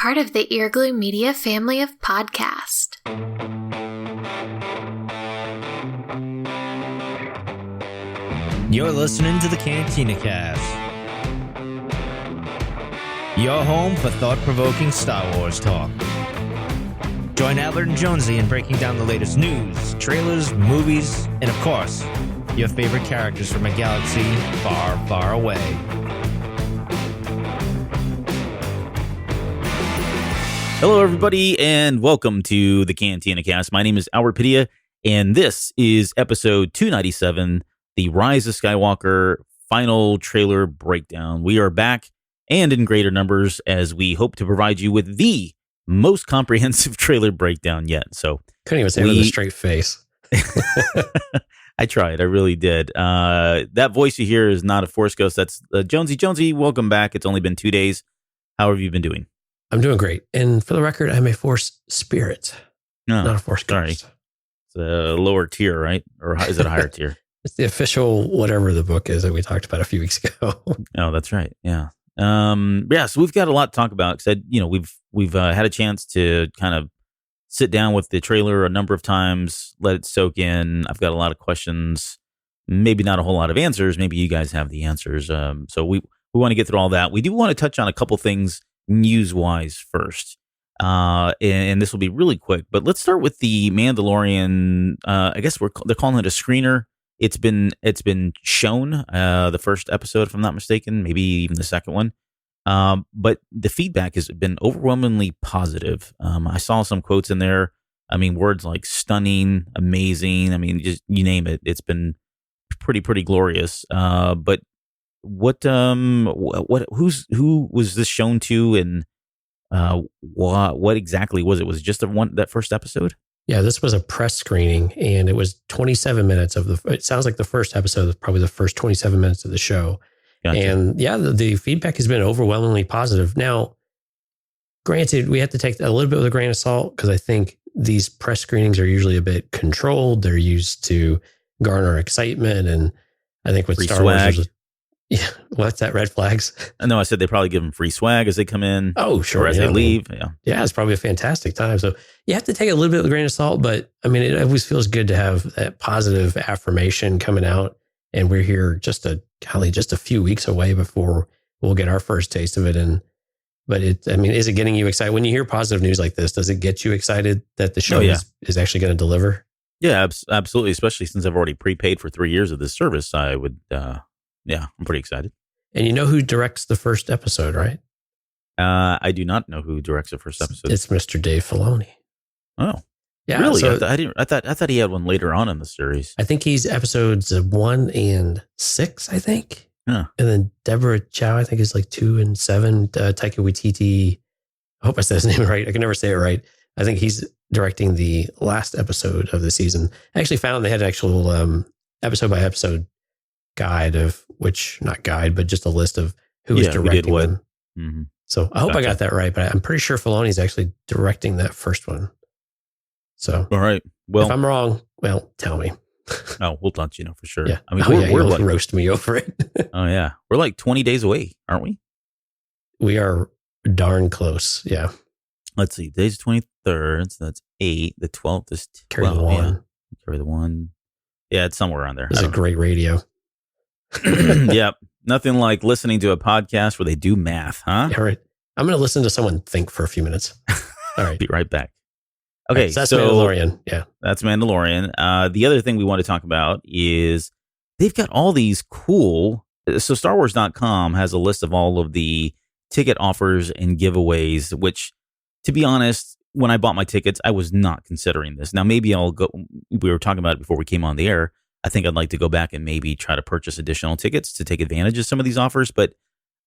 part of the Earglue Media family of podcasts. You're listening to the Cantina Cast, your home for thought-provoking Star Wars talk. Join Albert and Jonesy in breaking down the latest news, trailers, movies, and of course, your favorite characters from a galaxy far, far away. Hello, everybody, and welcome to the Cantina Cast. My name is Albert Padilla, and this is episode 297, the Rise of Skywalker final trailer breakdown. We are back and in greater numbers as we hope to provide you with the most comprehensive trailer breakdown yet. So couldn't even say it with a straight face. I tried. I really did. That voice you hear is not a Force Ghost. That's Jonesy. Jonesy, welcome back. It's only been 2 days. How have you been doing? I'm doing great. And for the record, I'm a Force spirit, not a Force Ghost. Sorry. It's a lower tier, right? Or is it a higher tier? It's the official whatever the book is that we talked about a few weeks ago. Oh, that's right. Yeah. So we've got a lot to talk about because we've had a chance to kind of sit down with the trailer a number of times, let it soak in. I've got a lot of questions, maybe not a whole lot of answers. Maybe you guys have the answers. So we want to get through all that. We do want to touch on a couple things news-wise first. And this will be really quick, but let's start with the Mandalorian. I guess they're calling it a screener. It's been shown, the first episode, if I'm not mistaken, maybe even the second one. But the feedback has been overwhelmingly positive. I saw some quotes in there. I mean, words like stunning, amazing. I mean, just you name it. It's been pretty glorious. But who was this shown to, and what exactly was it? Was it just that first episode? Yeah, this was a press screening, and it was 27 minutes it sounds like the first episode was probably the first 27 minutes of the show. Gotcha. And yeah, the feedback has been overwhelmingly positive. Now, granted, we have to take a little bit with a grain of salt because I think these press screenings are usually a bit controlled. They're used to garner excitement, and I think with free Star swag. Wars, yeah, what's that? Red flags? No, I said they probably give them free swag as they come in. Oh, sure. Or as they leave. Yeah, it's probably a fantastic time. So you have to take a little bit with a grain of salt, but I mean, it always feels good to have that positive affirmation coming out. And we're here just a few weeks away before we'll get our first taste of it. But is it getting you excited? When you hear positive news like this, does it get you excited that the show is actually going to deliver? Yeah, absolutely. Especially since I've already prepaid for 3 years of this service, I would, I'm pretty excited. And you know who directs the first episode, right? I do not know who directs the first episode. It's Mr. Dave Filoni. Oh, yeah. Really? So I thought he had one later on in the series. I think he's episodes 1 and 6, I think. Huh. And then Deborah Chow, I think, is like 2 and 7. Taika Waititi, I hope I said his name right. I can never say it right. I think he's directing the last episode of the season. I actually found they had an actual episode by episode guide but just a list of who was directing them. Mm-hmm. So I hope I got that right, but I'm pretty sure Filoni's actually directing that first one. So all right. Well, if I'm wrong, well, tell me. Oh, we'll let you know for sure. Yeah. I mean, we're like, roast me over it. Oh yeah. We're like 20 days away, aren't we? We are darn close. Yeah. Let's see. Today's 23rd. So that's 8. The 12th is 12. Carry the 1. Yeah. Carry the 1. Yeah. It's somewhere around there. It's a great radio. Yep. Nothing like listening to a podcast where they do math, huh? Yeah, right. I'm going to listen to someone think for a few minutes. All right. Be right back. Okay. So that's Mandalorian. Yeah. That's Mandalorian. The other thing we want to talk about is they've got all these cool. So StarWars.com has a list of all of the ticket offers and giveaways, which, to be honest, when I bought my tickets, I was not considering this. Now, maybe I'll go. We were talking about it before we came on the air. I think I'd like to go back and maybe try to purchase additional tickets to take advantage of some of these offers. But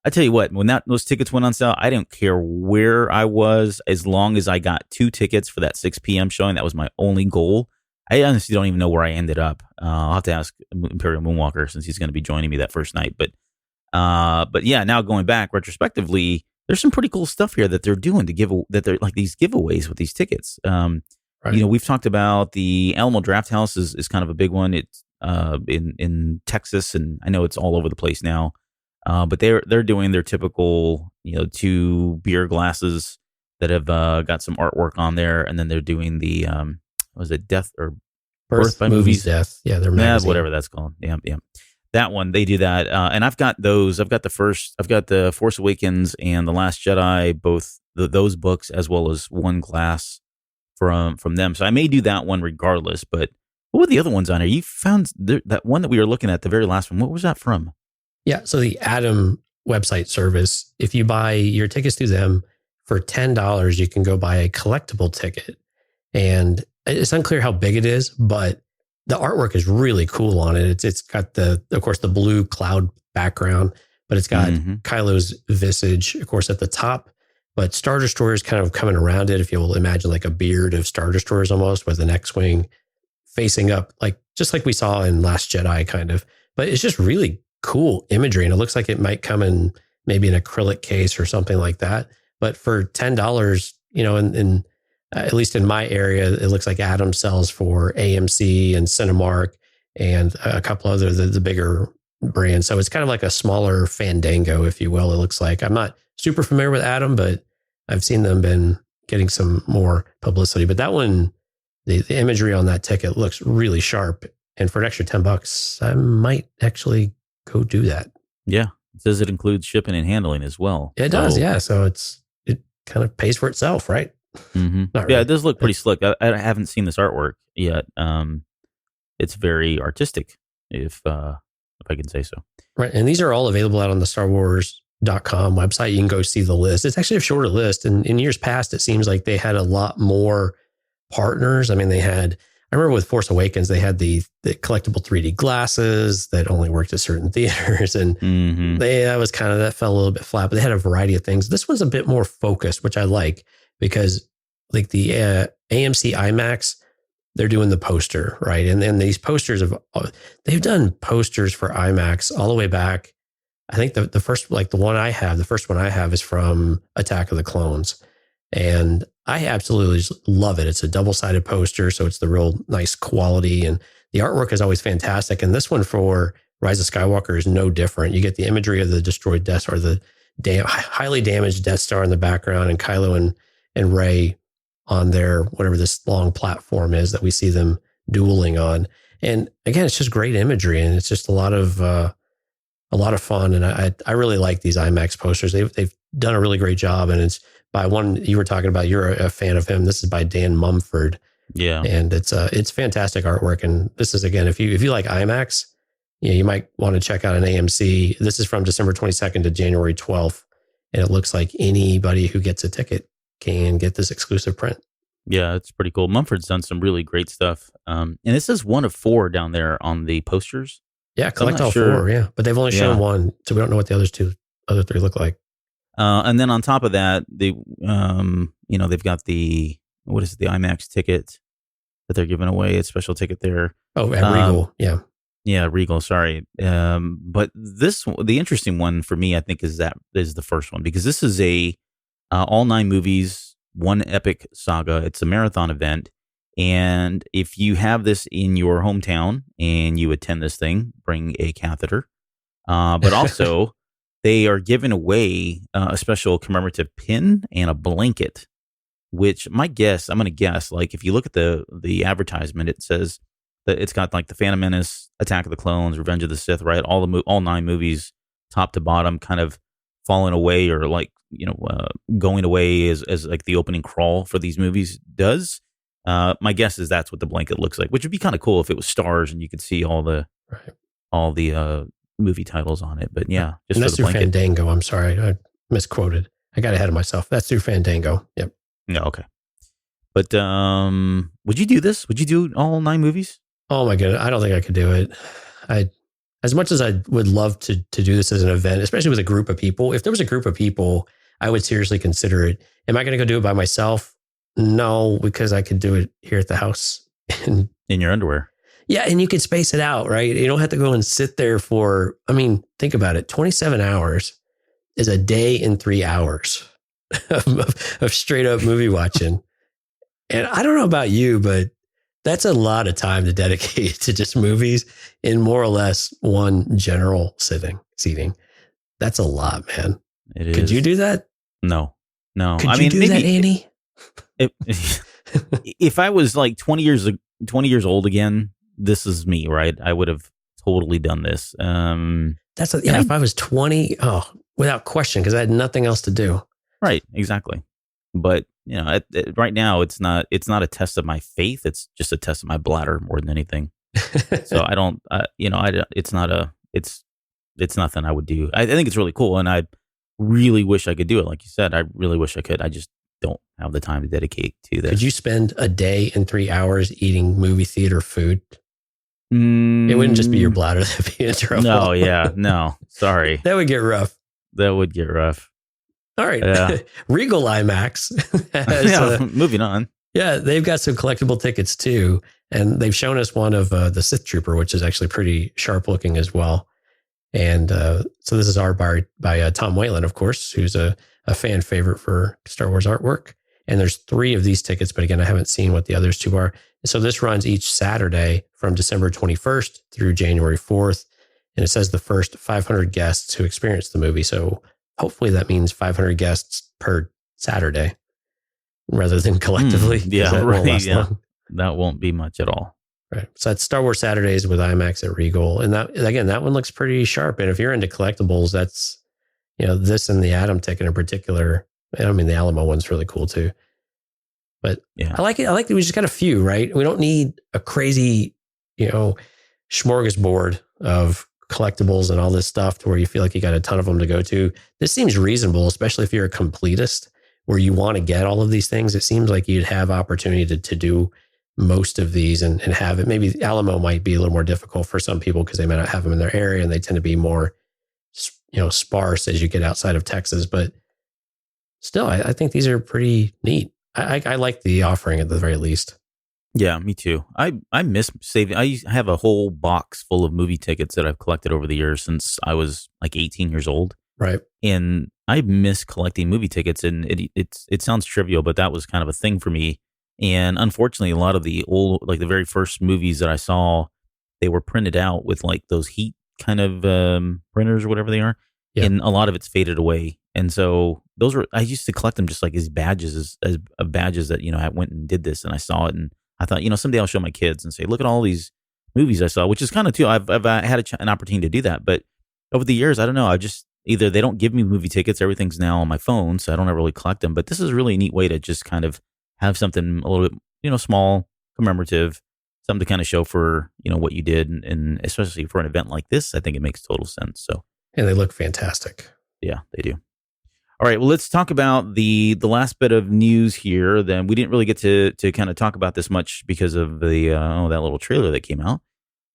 I tell you what, when those tickets went on sale, I didn't care where I was as long as I got 2 tickets for that 6 p.m. showing. That was my only goal. I honestly don't even know where I ended up. I'll have to ask Imperial Moonwalker since he's going to be joining me that first night. But yeah, now going back retrospectively, there's some pretty cool stuff here that they're doing that they're like these giveaways with these tickets. Right. We've talked about the Alamo Draft House is kind of a big one. It's in Texas, and I know it's all over the place now. But they're doing their typical, 2 beer glasses that have got some artwork on there, and then they're doing the was it Death or Birth by Movies Death? Yeah, they're magazine. Whatever that's called. Yeah. That one, they do that, and I've got those. I've got the Force Awakens and the Last Jedi, both those books, as well as one glass from them. So I may do that one regardless. But what were the other ones on here? You found that one that we were looking at, the very last one. What was that from? Yeah, so the Atom website service. If you buy your tickets through them for $10, you can go buy a collectible ticket, and it's unclear how big it is, but the artwork is really cool on it. It's got of course, the blue cloud background, but it's got Kylo's visage, of course, at the top. But Star Destroyers kind of coming around it, if you'll imagine like a beard of Star Destroyers almost, with an X-wing facing up, just like we saw in Last Jedi, kind of. But it's just really cool imagery, and it looks like it might come in maybe an acrylic case or something like that. But for $10, in at least in my area, it looks like Atom sells for AMC and Cinemark and a couple other the bigger brands. So it's kind of like a smaller Fandango, if you will. It looks like. I'm not super familiar with Atom, but I've seen them been getting some more publicity. But that one, the imagery on that ticket looks really sharp. And for an extra $10, I might actually go do that. Yeah. It says it includes shipping and handling as well. It does, yeah. So it kind of pays for itself, right? Mm-hmm. Really. Yeah, it does look pretty slick. I haven't seen this artwork yet. It's very artistic, if I can say so. Right. And these are all available out on the StarWars.com website. You can go see the list. It's actually a shorter list. And in years past, it seems like they had a lot more partners. I mean, I remember with Force Awakens, they had the collectible 3D glasses that only worked at certain theaters. And that fell a little bit flat, but they had a variety of things. This one's a bit more focused, which I like, because like the AMC IMAX, they're doing the poster, right? And then these posters they've done posters for IMAX all the way back. I think the first, the first one I have is from Attack of the Clones. And I absolutely love it. It's a double-sided poster, so it's the real nice quality, and the artwork is always fantastic. And this one for Rise of Skywalker is no different. You get the imagery of the destroyed Death Star, the highly damaged Death Star in the background, and Kylo and Rey on their, whatever this long platform is that we see them dueling on. And again, it's just great imagery, and it's just a lot of fun. And I really like these IMAX posters. They've done a really great job, and it's by one you were talking about. You're a fan of him. This is by Dan Mumford. Yeah, and it's fantastic artwork. And this is, again, if you like IMAX, you might want to check out an AMC. This is from December 22nd to January 12th, and it looks like anybody who gets a ticket can get this exclusive print. Yeah, it's pretty cool. Mumford's done some really great stuff. And it says 1 of 4 down there on the posters. Yeah, collect all 4. Yeah, but they've only shown 1, so we don't know what the other 3 look like. And then on top of that, they've got the IMAX ticket that they're giving away. A special ticket there. Oh, at Regal. Yeah, Regal. Sorry. But the interesting one for me, I think, is the first one, because this is all 9 movies, one epic saga. It's a marathon event. And if you have this in your hometown and you attend this thing, bring a catheter. But also, they are giving away a special commemorative pin and a blanket, which I'm going to guess, if you look at the advertisement, it says that it's got the Phantom Menace, Attack of the Clones, Revenge of the Sith, right? All 9 movies, top to bottom, kind of falling away, or going away as the opening crawl for these movies does. My guess is that's what the blanket looks like, which would be kind of cool if it was stars and you could see all the movie titles on it. But yeah, just and that's for the through blanket. Fandango. I'm sorry, I misquoted. I got ahead of myself. That's through Fandango. Yep. No, okay. But would you do this? Would you do all 9 movies? Oh my goodness, I don't think I could do it. As much as I would love to do this as an event, especially with a group of people. If there was a group of people, I would seriously consider it. Am I going to go do it by myself? No, because I could do it here at the house. In your underwear. Yeah, and you can space it out, right? You don't have to go and sit there think about it. 27 hours is a day and 3 hours of straight up movie watching. And I don't know about you, but that's a lot of time to dedicate to just movies in more or less one general seating. That's a lot, man. It is. Could you do that? No. No, Could I you mean, do maybe that, Annie? if I was like 20 years old again, this is me, right? I would have totally done this. If I was 20, without question, because I had nothing else to do. Right, exactly. But right now, it's not a test of my faith. It's just a test of my bladder more than anything. So I don't, it's nothing I would do. I think it's really cool, and I really wish I could do it. Like you said, I really wish I could. I just don't have the time to dedicate to this. Could you spend a day and 3 hours eating movie theater food? It wouldn't just be your bladder that'd be in trouble. No, sorry. That would get rough. That would get rough. All right. Yeah. Regal IMAX has, moving on. Yeah, they've got some collectible tickets too. And they've shown us one of the Sith Trooper, which is actually pretty sharp looking as well. And so this is art by Tom Whalen, of course, who's a fan favorite for Star Wars artwork. And there's 3 of these tickets, but again, I haven't seen what the others 2 are. So this runs each Saturday from December 21st through January 4th. And it says the first 500 guests who experience the movie. So hopefully that means 500 guests per Saturday rather than collectively. Yeah, right. Yeah. That won't be much at all. Right. So that's Star Wars Saturdays with IMAX at Regal. And that one looks pretty sharp. And if you're into collectibles, that's, this and the Atom ticket in particular. I mean, the Alamo one's really cool too. But yeah, I like it. I like that we just got a few, right? We don't need a crazy, smorgasbord of collectibles and all this stuff to where you feel like you got a ton of them to go to. This seems reasonable, especially if you're a completist where you want to get all of these things. It seems like you'd have opportunity to do most of these and have it. Maybe Alamo might be a little more difficult for some people because they might not have them in their area and they tend to be more, sparse as you get outside of Texas. But still, I think these are pretty neat. I like the offering at the very least. Yeah, me too. I miss saving. I have a whole box full of movie tickets that I've collected over the years since I was like 18 years old. Right. And I miss collecting movie tickets. And it sounds trivial, but that was kind of a thing for me. And unfortunately, a lot of the old, like the very first movies that I saw, they were printed out with like those heat kind of printers or whatever they are. Yeah. And a lot of it's faded away. And so I used to collect them just like as badges, as badges that, I went and did this and I saw it. And I thought, someday I'll show my kids and say, look at all these movies I saw, which is kind of too, I've had an opportunity to do that. But over the years, I don't know. I just either they don't give me movie tickets. Everything's now on my phone. So I don't ever really collect them. But this is really a neat way to just kind of have something a little bit, small, commemorative, something to kind of show for, what you did. And especially for an event like this, I think it makes total sense. So, and they look fantastic. Yeah, they do. All right, well, let's talk about the last bit of news here. Then we didn't really get to kind of talk about this much because of the that little trailer that came out.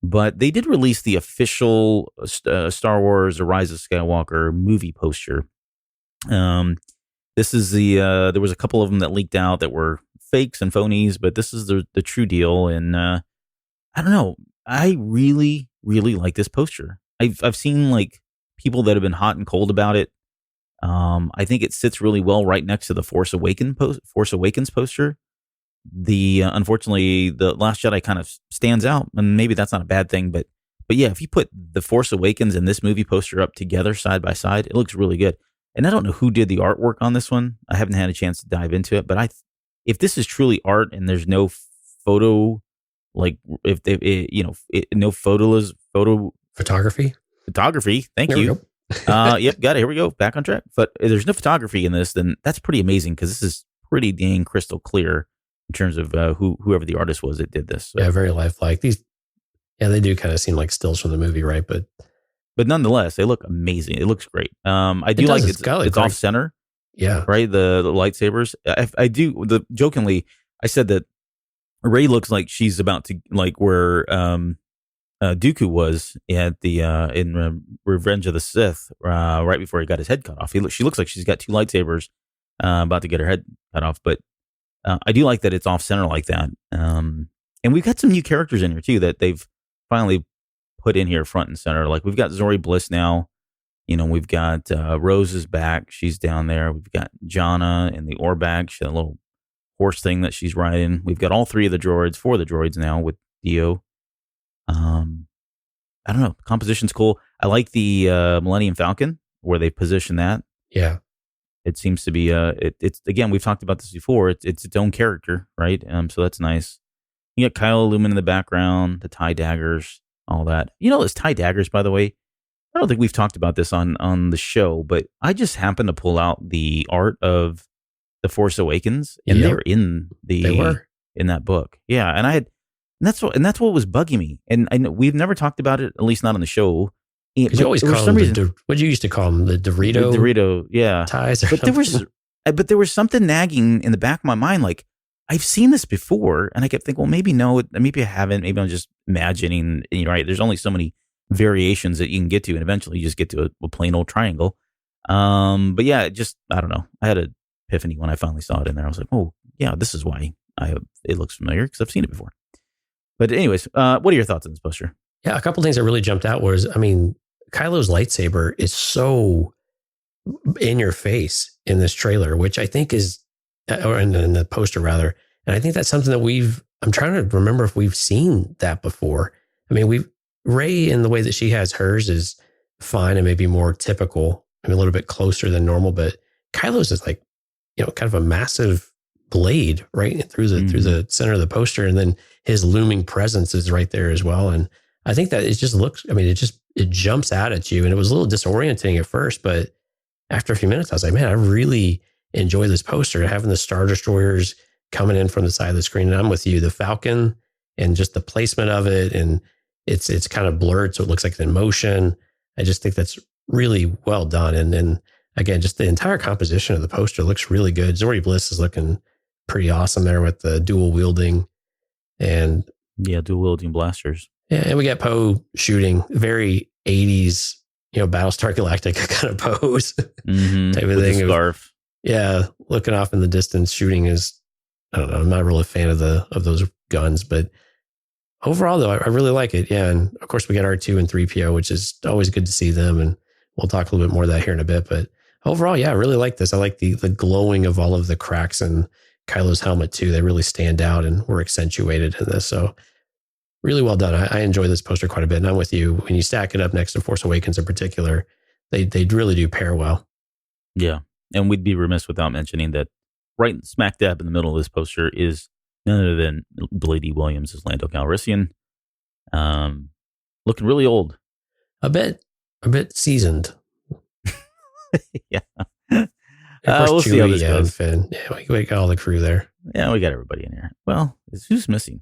But they did release the official Star Wars: The Rise of Skywalker movie poster. This is there was a couple of them that leaked out that were fakes and phonies, but this is the true deal. And I don't know, I really, really like this poster. I've seen like people that have been hot and cold about it. I think it sits really well right next to the Force Awakens poster. Unfortunately, the Last Jedi kind of stands out, and maybe that's not a bad thing. But yeah, if you put the Force Awakens and this movie poster up together side by side, it looks really good. And I don't know who did the artwork on this one. I haven't had a chance to dive into it, but if this is truly art and there's no photo, like if they, no photography. Thank you. Yep, got it. Here we go. Back on track. But if there's no photography in this, then that's pretty amazing because this is pretty dang crystal clear in terms of whoever the artist was that did this. So. Yeah, very lifelike. These, they do kind of seem like stills from the movie, right? But nonetheless, they look amazing. It looks great. I do like it's off center. Yeah, right. The lightsabers. I do. Jokingly, I said that Rey looks like she's about to like where Dooku was at the in Revenge of the Sith right before he got his head cut off. She looks like she's got 2 lightsabers about to get her head cut off. But I do like that it's off center like that. And we've got some new characters in here too that they've finally put in here front and center. Like we've got Zori Bliss now. We've got Rose is back. She's down there. We've got Jana in the ore bag. She had a little horse thing that she's riding. We've got all 4 of the droids now with Dio. I don't know. Composition's cool. I like the Millennium Falcon where they position that. Yeah. It seems to be it's again, we've talked about this before. It's its own character, right? So that's nice. You got Kylo Lumen in the background, the tie daggers, all that. You know, those tie daggers, by the way. I don't think we've talked about this on the show, but I just happened to pull out the art of The Force Awakens, and they were in that book. Yeah, and that's what was bugging me. And I know we've never talked about it, at least not on the show. Because you always call them what you used to call them, the Dorito, yeah, ties. But there was something nagging in the back of my mind, like I've seen this before, and I kept thinking, well, maybe no, maybe I haven't, maybe I'm just imagining. Right? There's only so many variations that you can get to, and eventually you just get to a plain old triangle. But yeah, I don't know. I had an epiphany when I finally saw it in there. I was like, oh yeah, this is why it looks familiar, because I've seen it before. But anyways, what are your thoughts on this poster? Yeah, a couple of things that really jumped out was, Kylo's lightsaber is so in your face in this trailer, which I think is, or in the poster rather. And I think that's something that I'm trying to remember if we've seen that before. Rey, in the way that she has hers, is fine and maybe more typical, a little bit closer than normal, but Kylo's is like, kind of a massive blade right through the center of the poster. And then his looming presence is right there as well. And I think that it just looks, it jumps out at you. And it was a little disorienting at first, but after a few minutes, I was like, man, I really enjoy this poster, having the Star Destroyers coming in from the side of the screen. And I'm with you, the Falcon and just the placement of it. And it's kind of blurred, so it looks like it's in motion. I just think that's really well done. And then again, just the entire composition of the poster looks really good. Zori Bliss is looking pretty awesome there with the dual wielding. And yeah, dual wielding blasters. Yeah, and we got Poe shooting, very 80s, Battlestar Galactica kind of pose type of with thing. The scarf. Yeah, looking off in the distance, shooting is, I don't know, I'm not really a fan of those guns, but overall though, I really like it. Yeah, and of course we got R2 and 3PO, which is always good to see them, and we'll talk a little bit more of that here in a bit. But overall, yeah, I really like this. I like the glowing of all of the cracks in Kylo's helmet too. They really stand out and were accentuated in this. So really well done. I enjoy this poster quite a bit. And I'm with you. When you stack it up next to Force Awakens in particular, they really do pair well. Yeah. And we'd be remiss without mentioning that right smack dab in the middle of this poster is none other than Billy D. Williams as Lando Calrissian. Looking really old. A bit seasoned. Yeah. We'll see how this goes. Finn. Yeah, we got all the crew there. Yeah, we got everybody in here. Well, who's missing?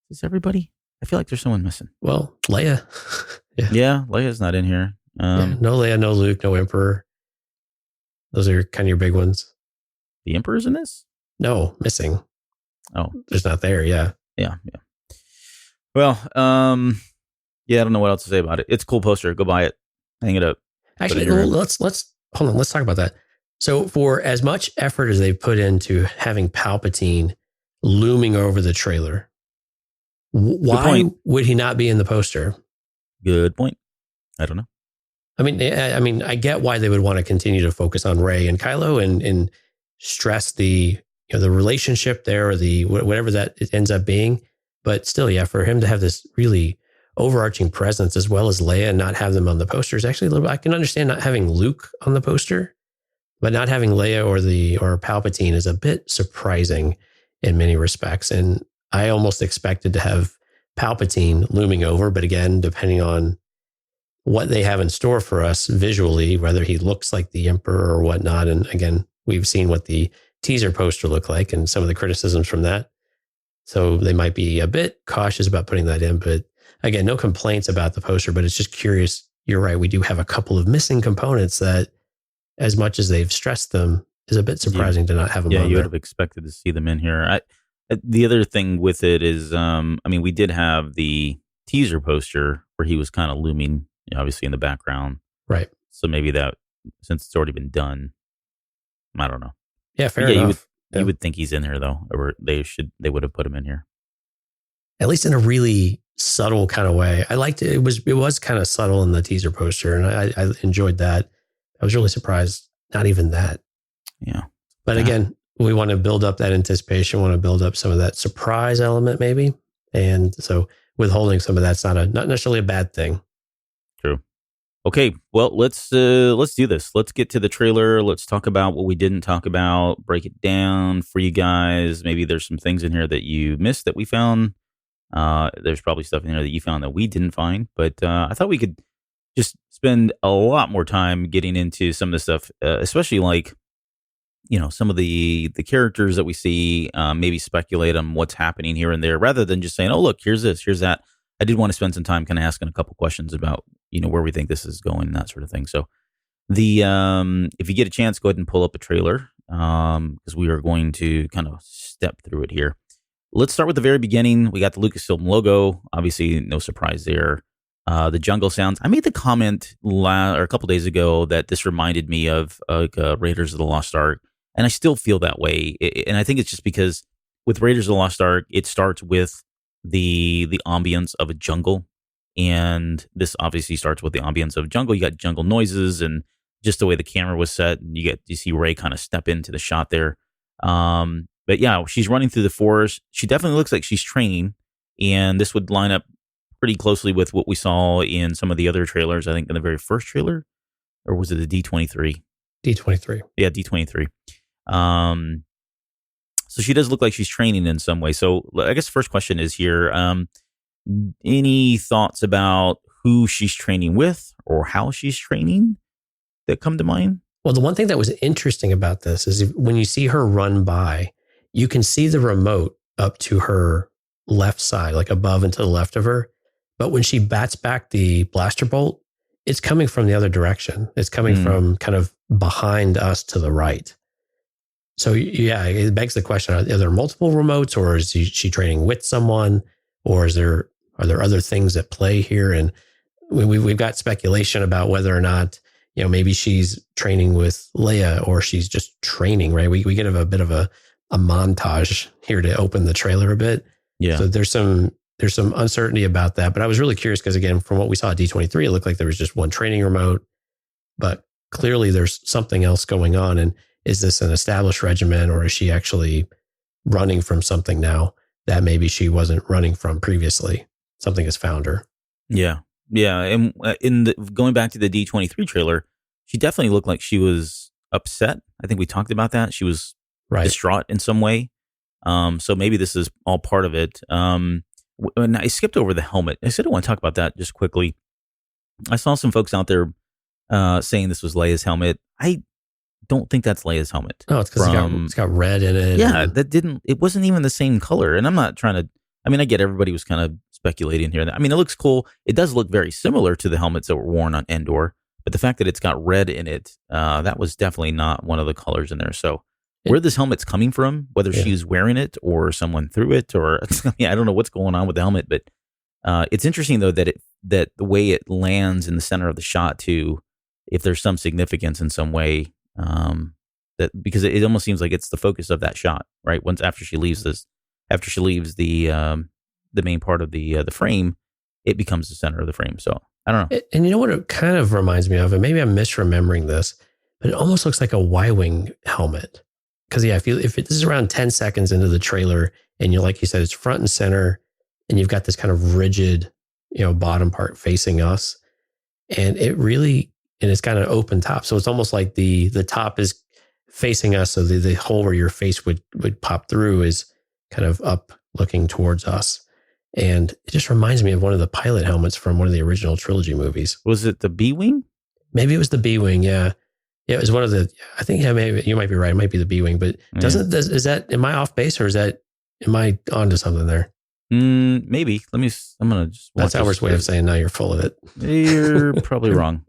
Is everybody? I feel like there's someone missing. Well, Leia. Yeah, Leia's not in here. No Leia, no Luke, no Emperor. Those are kind of your big ones. The Emperor's in this? No, missing. Oh. Just not there, yeah. Yeah. Well, yeah, I don't know what else to say about it. It's a cool poster. Go buy it. Hang it up. Actually, let's hold on. Let's talk about that. So for as much effort as they've put into having Palpatine looming over the trailer, why would he not be in the poster? Good point. I don't know. I get why they would want to continue to focus on Rey and Kylo and stress the relationship there, or the whatever that it ends up being. But still, yeah, for him to have this really overarching presence as well as Leia and not have them on the poster is actually a little bit. I can understand not having Luke on the poster, but not having Leia or Palpatine is a bit surprising in many respects. And I almost expected to have Palpatine looming over, but again, depending on what they have in store for us visually, whether he looks like the Emperor or whatnot. And again, we've seen what the teaser poster looked like and some of the criticisms from that. So they might be a bit cautious about putting that in, but again, no complaints about the poster, but it's just curious. You're right. We do have a couple of missing components that, as much as they've stressed them, is a bit surprising to not have them on there. Yeah, you would have expected to see them in here. The other thing with it is, we did have the teaser poster where he was kind of looming, obviously in the background. Right. So maybe that, since it's already been done, I don't know. Yeah, fair enough. You would think he's in there though, or they would have put him in here. At least in a really subtle kind of way. I liked it. It was kind of subtle in the teaser poster, and I enjoyed that. I was really surprised. Not even that. Yeah. But again, we want to build up that anticipation, want to build up some of that surprise element maybe. And so withholding some of that's not necessarily a bad thing. True. Okay, well, let's do this. Let's get to the trailer. Let's talk about what we didn't talk about, break it down for you guys. Maybe there's some things in here that you missed that we found. There's probably stuff in there that you found that we didn't find, but I thought we could just spend a lot more time getting into some of the stuff, especially like, some of the characters that we see, maybe speculate on what's happening here and there, rather than just saying, oh, look, here's this, here's that. I did want to spend some time kind of asking a couple questions about, where we think this is going and that sort of thing. So if you get a chance, go ahead and pull up a trailer, because we are going to kind of step through it here. Let's start with the very beginning. We got the Lucasfilm logo. Obviously, no surprise there. The jungle sounds. I made the comment a couple days ago that this reminded me of Raiders of the Lost Ark, and I still feel that way. And I think it's just because with Raiders of the Lost Ark, it starts with the ambience of a jungle, and this obviously starts with the ambience of jungle. You got jungle noises and just the way the camera was set. And you see Rey kind of step into the shot there. But yeah, she's running through the forest. She definitely looks like she's training, and this would line up pretty closely with what we saw in some of the other trailers. I think in the very first trailer, or was it the D23? D23. Yeah, D23. So she does look like she's training in some way. So I guess the first question is here, any thoughts about who she's training with or how she's training that come to mind? Well, the one thing that was interesting about this is when you see her run by, you can see the remote up to her left side, like above and to the left of her. But when she bats back the blaster bolt, it's coming from the other direction. It's coming from kind of behind us to the right. So yeah, it begs the question, are there multiple remotes, or is she training with someone, or are there other things at play here? And we've got speculation about whether or not, maybe she's training with Leia, or she's just training, right? We get a bit of a montage here to open the trailer a bit. Yeah. So there's some uncertainty about that, but I was really curious because, again, from what we saw at D23, it looked like there was just one training remote, but clearly there's something else going on. And is this an established regimen, or is she actually running from something now that maybe she wasn't running from previously? Something has found her. Yeah. Yeah. And going back to the D23 trailer, she definitely looked like she was upset. I think we talked about that. She was distraught in some way. So maybe this is all part of it. And I skipped over the helmet. I said I want to talk about that just quickly. I saw some folks out there saying this was Leia's helmet. I don't think that's Leia's helmet. Oh, it's because it's got red in it. Yeah, it wasn't even the same color. And I'm not trying to, I get everybody was kind of speculating here. It looks cool. It does look very similar to the helmets that were worn on Endor, but the fact that it's got red in it, that was definitely not one of the colors in there. So where this helmet's coming from, whether she's wearing it or someone threw it, or I don't know what's going on with the helmet, but it's interesting though that the way it lands in the center of the shot too, if there's some significance in some way, that because it almost seems like it's the focus of that shot, right? After she leaves the main part of the frame, it becomes the center of the frame. So I don't know. And you know what it kind of reminds me of, and maybe I'm misremembering this, but it almost looks like a Y-wing helmet. Because if this is around 10 seconds into the trailer, and you're, like you said, it's front and center, and you've got this kind of rigid, bottom part facing us, and it's got an open top, so it's almost like the top is facing us, so the hole where your face would pop through is kind of up looking towards us, and it just reminds me of one of the pilot helmets from one of the original trilogy movies. Was it the B-wing? Maybe it was the B-wing. Yeah. Yeah, it was one of the, I think, maybe you might be right. It might be the B-wing, but am I off base, or am I onto something there? Maybe. I'm going to just That's Albert's way of saying, no, you're full of it. You're probably wrong.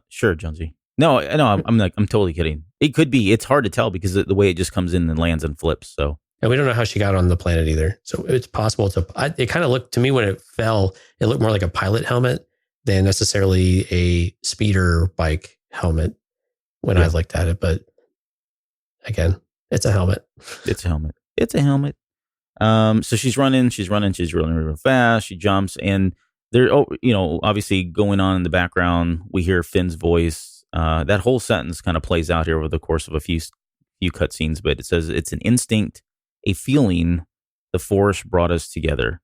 Sure, Jonesy. No, I'm totally kidding. It could be. It's hard to tell because the way it just comes in and lands and flips. So, and we don't know how she got on the planet either. So it's possible it kind of looked to me when it fell, it looked more like a pilot helmet than necessarily a speeder bike helmet when I looked at it. But again, it's a helmet. It's a helmet. So she's running real fast. She jumps, and there, obviously going on in the background, we hear Finn's voice. That whole sentence kind of plays out here over the course of a few cutscenes, but it says it's an instinct, a feeling, the Force brought us together.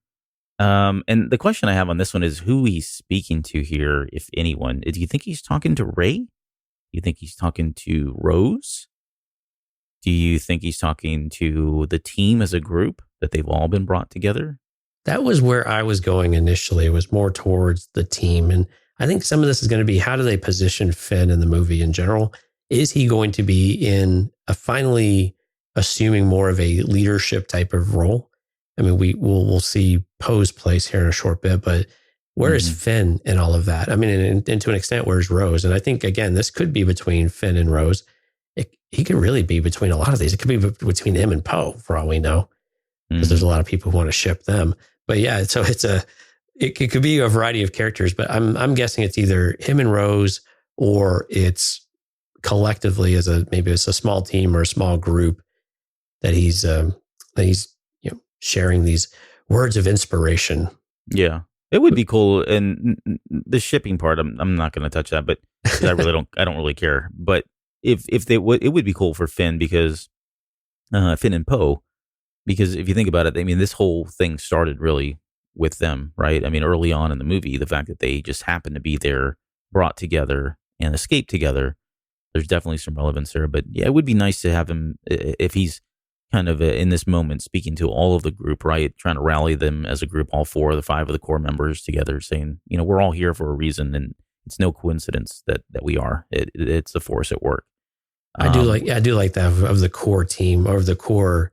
And the question I have on this one is who he's speaking to here, if anyone. Do you think he's talking to Rey? Do you think he's talking to Rose? Do you think he's talking to the team as a group, that they've all been brought together? That was where I was going initially. It was more towards the team. And I think some of this is going to be, how do they position Finn in the movie in general? Is he going to be in a finally assuming more of a leadership type of role? I mean, we'll see Poe's place here in a short bit, but where is Finn in all of that? I mean, and to an extent, where's Rose? And I think, again, this could be between Finn and Rose. He could really be between a lot of these. It could be between him and Poe, for all we know, because there's a lot of people who want to ship them. But yeah, so it could be a variety of characters, but I'm guessing it's either him and Rose, or it's collectively maybe it's a small team or a small group that he's sharing these words of inspiration. Yeah, it would be cool. And the shipping part, I'm not going to touch that, but I don't really care. But if they would, it would be cool for Finn, because Finn and Poe, because if you think about it, I mean, this whole thing started really with them, right? I mean, early on in the movie, the fact that they just happened to be there, brought together and escaped together, there's definitely some relevance there. But yeah, it would be nice to have him, if he's kind of in this moment speaking to all of the group, right? Trying to rally them as a group, all 4 of the 5 of the core members together, saying, we're all here for a reason, and it's no coincidence that we are. It's the Force at work. I do like that of the core team, or of the core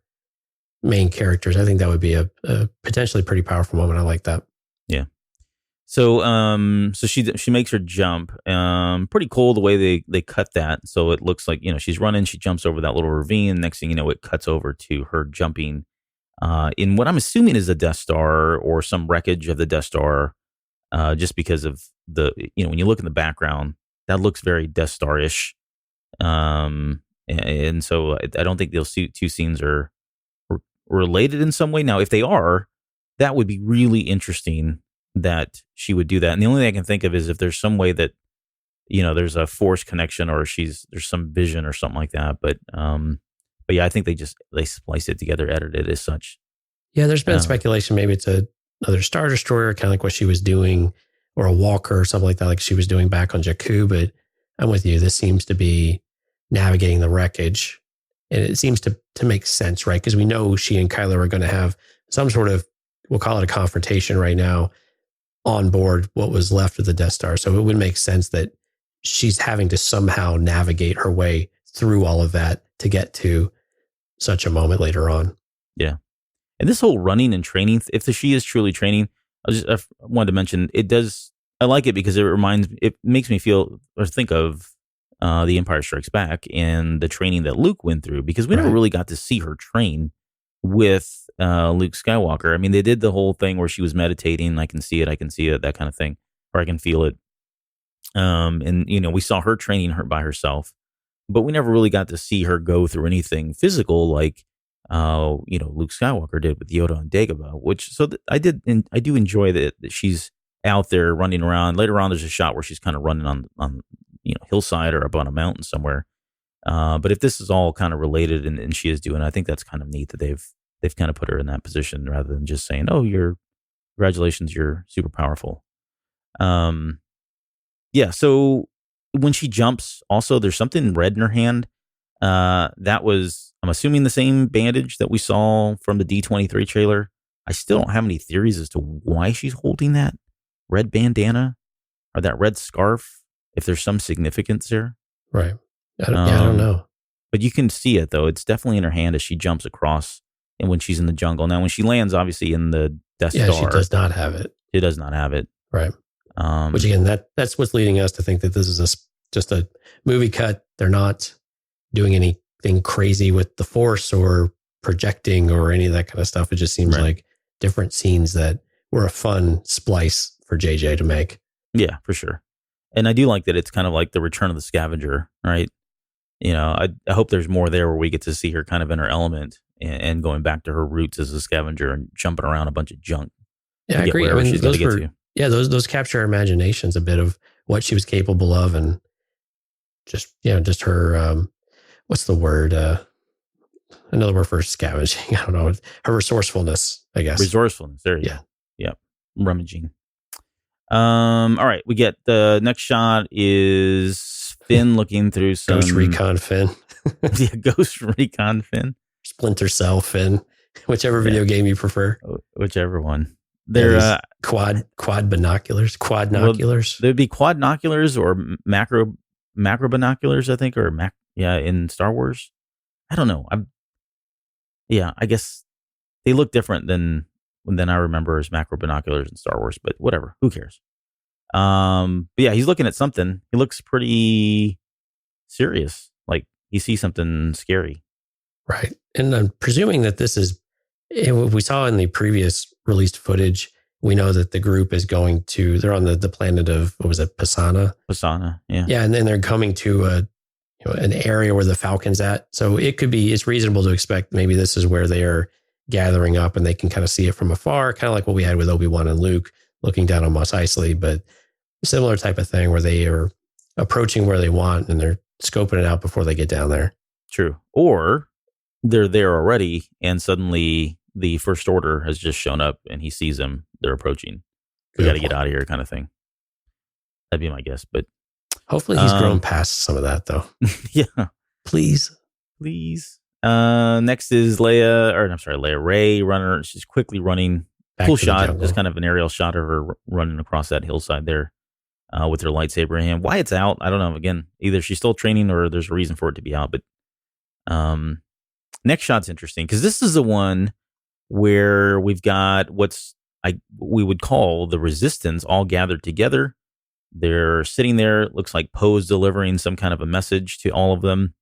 main characters. I think that would be a potentially pretty powerful moment. I like that. Yeah. So so she makes her jump. Pretty cool the way they cut that. So it looks like, she's running, she jumps over that little ravine. Next thing you know, it cuts over to her jumping in what I'm assuming is a Death Star, or some wreckage of the Death Star, just because of the, when you look in the background, that looks very Death Star-ish. And so I don't think those two scenes are related in some way. Now, if they are, that would be really interesting that she would do that. And the only thing I can think of is if there's some way that, there's a Force connection, or there's some vision or something like that. But yeah, I think they spliced it together, edited it as such. Yeah, there's been speculation. Maybe it's another Star Destroyer, kind of like what she was doing, or a Walker or something like that, like she was doing back on Jakku. But I'm with you. This seems to be navigating the wreckage. And it seems to make sense, right? Because we know she and Kylo are going to have some sort of, we'll call it a confrontation right now, on board what was left of the Death Star. So it would make sense that she's having to somehow navigate her way through all of that to get to such a moment later on. Yeah. And this whole running and training, if she is truly training, I wanted to mention, I like it because it makes me feel or think of The Empire Strikes Back and the training that Luke went through, because we never really got to see her train with Luke Skywalker. I mean, they did the whole thing where she was meditating. I can see it, that kind of thing, or I can feel it. And we saw her training by herself, but we never really got to see her go through anything physical like Luke Skywalker did with Yoda and Dagobah. I do enjoy that she's out there running around. Later on, there's a shot where she's kind of running on hillside or up on a mountain somewhere. But if this is all kind of related and she is doing it, I think that's kind of neat that they've kind of put her in that position rather than just saying, "Oh, congratulations, you're super powerful." Yeah. So when she jumps, also there's something red in her hand. That was, I'm assuming, the same bandage that we saw from the D23 trailer. I still don't have any theories as to why she's holding that red bandana or that red scarf, if there's some significance there. Right. I don't know. But you can see it, though. It's definitely in her hand as she jumps across, and when she's in the jungle. Now, when she lands, obviously, in the Death Star. Yeah, she does not have it. She does not have it. Right. Which, again, that's what's leading us to think that this is just a movie cut. They're not doing anything crazy with the Force or projecting or any of that kind of stuff. It just seems like different scenes that were a fun splice for JJ to make. Yeah, for sure. And I do like that it's kind of like the return of the scavenger, right? I hope there's more there where we get to see her kind of in her element and going back to her roots as a scavenger and jumping around a bunch of junk. Yeah, I agree. I mean, those capture our imaginations a bit of what she was capable of, and just her, what's the word? Another word for scavenging. I don't know. Her resourcefulness, I guess. Resourcefulness. There you go. Yep. Rummaging. All right. We get the next shot is Finn looking through some Ghost Recon Finn. Yeah, Ghost Recon Finn. Splinter Cell Finn. Whichever video game you prefer. Whichever one. They're quad binoculars. Quadnoculars. There'd be quadnoculars or macro binoculars, I think, or in Star Wars. I don't know. I guess they look different than I remember as macro binoculars in Star Wars, but whatever. Who cares? But yeah, he's looking at something. He looks pretty serious. Like he sees something scary. Right. And I'm presuming that this is, we saw in the previous released footage, we know that the group is they're on the planet of, what was it, Pisana? Pisana, yeah. Yeah, and then they're coming to an area where the Falcon's at. So it's reasonable to expect maybe this is where they are gathering up and they can kind of see it from afar, kind of like what we had with Obi-Wan and Luke looking down on Mos Eisley, but similar type of thing where they are approaching where they want and they're scoping it out before they get down there. True. Or they're there already and suddenly the First Order has just shown up and he sees them. They're approaching. We got to get out of here kind of thing. That'd be my guess, but hopefully he's grown past some of that though. Yeah. Please. Next is Rey runner. She's quickly running. Cool shot. Just kind of an aerial shot of her running across that hillside there with her lightsaber in hand. Why it's out, I don't know. Again, either she's still training or there's a reason for it to be out. But next shot's interesting because this is the one where we've got we would call the Resistance all gathered together. They're sitting there. It looks like Poe's delivering some kind of a message to all of them.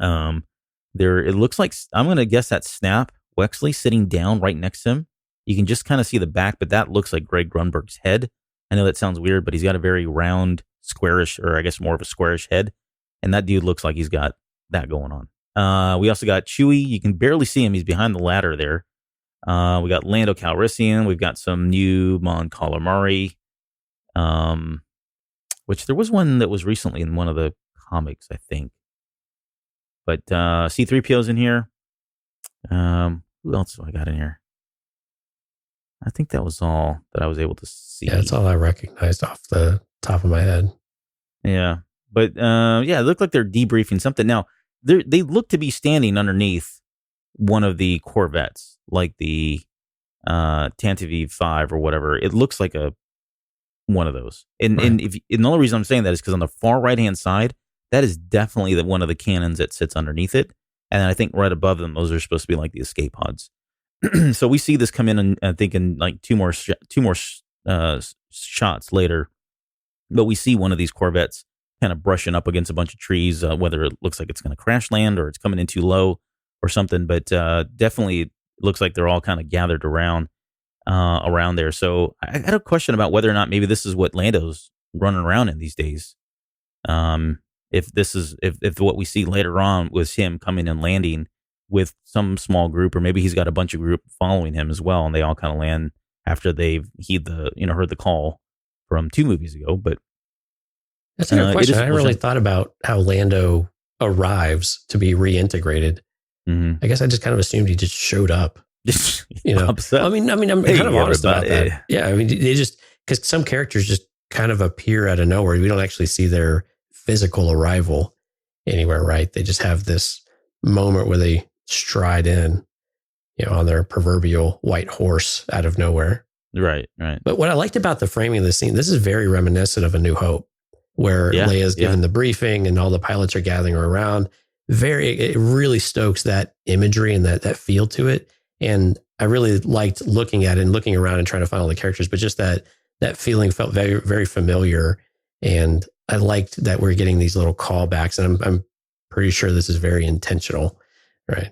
It looks like, I'm going to guess that's Snap Wexley sitting down right next to him. You can just kind of see the back, but that looks like Greg Grunberg's head. I know that sounds weird, but he's got a very round, squarish, or I guess more of a squarish head. And that dude looks like he's got that going on. We also got Chewie. You can barely see him. He's behind the ladder there. We got Lando Calrissian. We've got some new Mon Calamari, which there was one that was recently in one of the comics, I think. But C-3PO's in here. Who else do I got in here? I think that was all that I was able to see. Yeah, that's all I recognized off the top of my head. Yeah. But it looked like they're debriefing something. Now, they look to be standing underneath one of the Corvettes, like the Tantive 5 or whatever. It looks like one of those. And the only reason I'm saying that is because on the far right-hand side, that is definitely one of the cannons that sits underneath it. And I think right above them, those are supposed to be like the escape pods. So we see this come in, and I think in like two more shots later, but we see one of these Corvettes kind of brushing up against a bunch of trees, whether it looks like it's going to crash land or it's coming in too low or something. But definitely looks like they're all kind of gathered around there. So I had a question about whether or not maybe this is what Lando's running around in these days. If what we see later on was him coming and landing with some small group, or maybe he's got a bunch of group following him as well, and they all kind of land after they've heard the call from 2 movies ago. But that's a good question. I really thought about how Lando arrives to be reintegrated. Mm-hmm. I guess I just kind of assumed he just showed up. I mean, I'm kind of honest about that. Yeah, I mean, they just, because some characters just kind of appear out of nowhere. We don't actually see their physical arrival anywhere, right? They just have this moment where they stride in, on their proverbial white horse out of nowhere. Right. But what I liked about the framing of the scene, this is very reminiscent of A New Hope, where Leia's given the briefing and all the pilots are gathering around. It really stokes that imagery and that feel to it. And I really liked looking at it and looking around and trying to find all the characters, but just that feeling felt very, very familiar. And I liked that we're getting these little callbacks, and I'm pretty sure this is very intentional, right?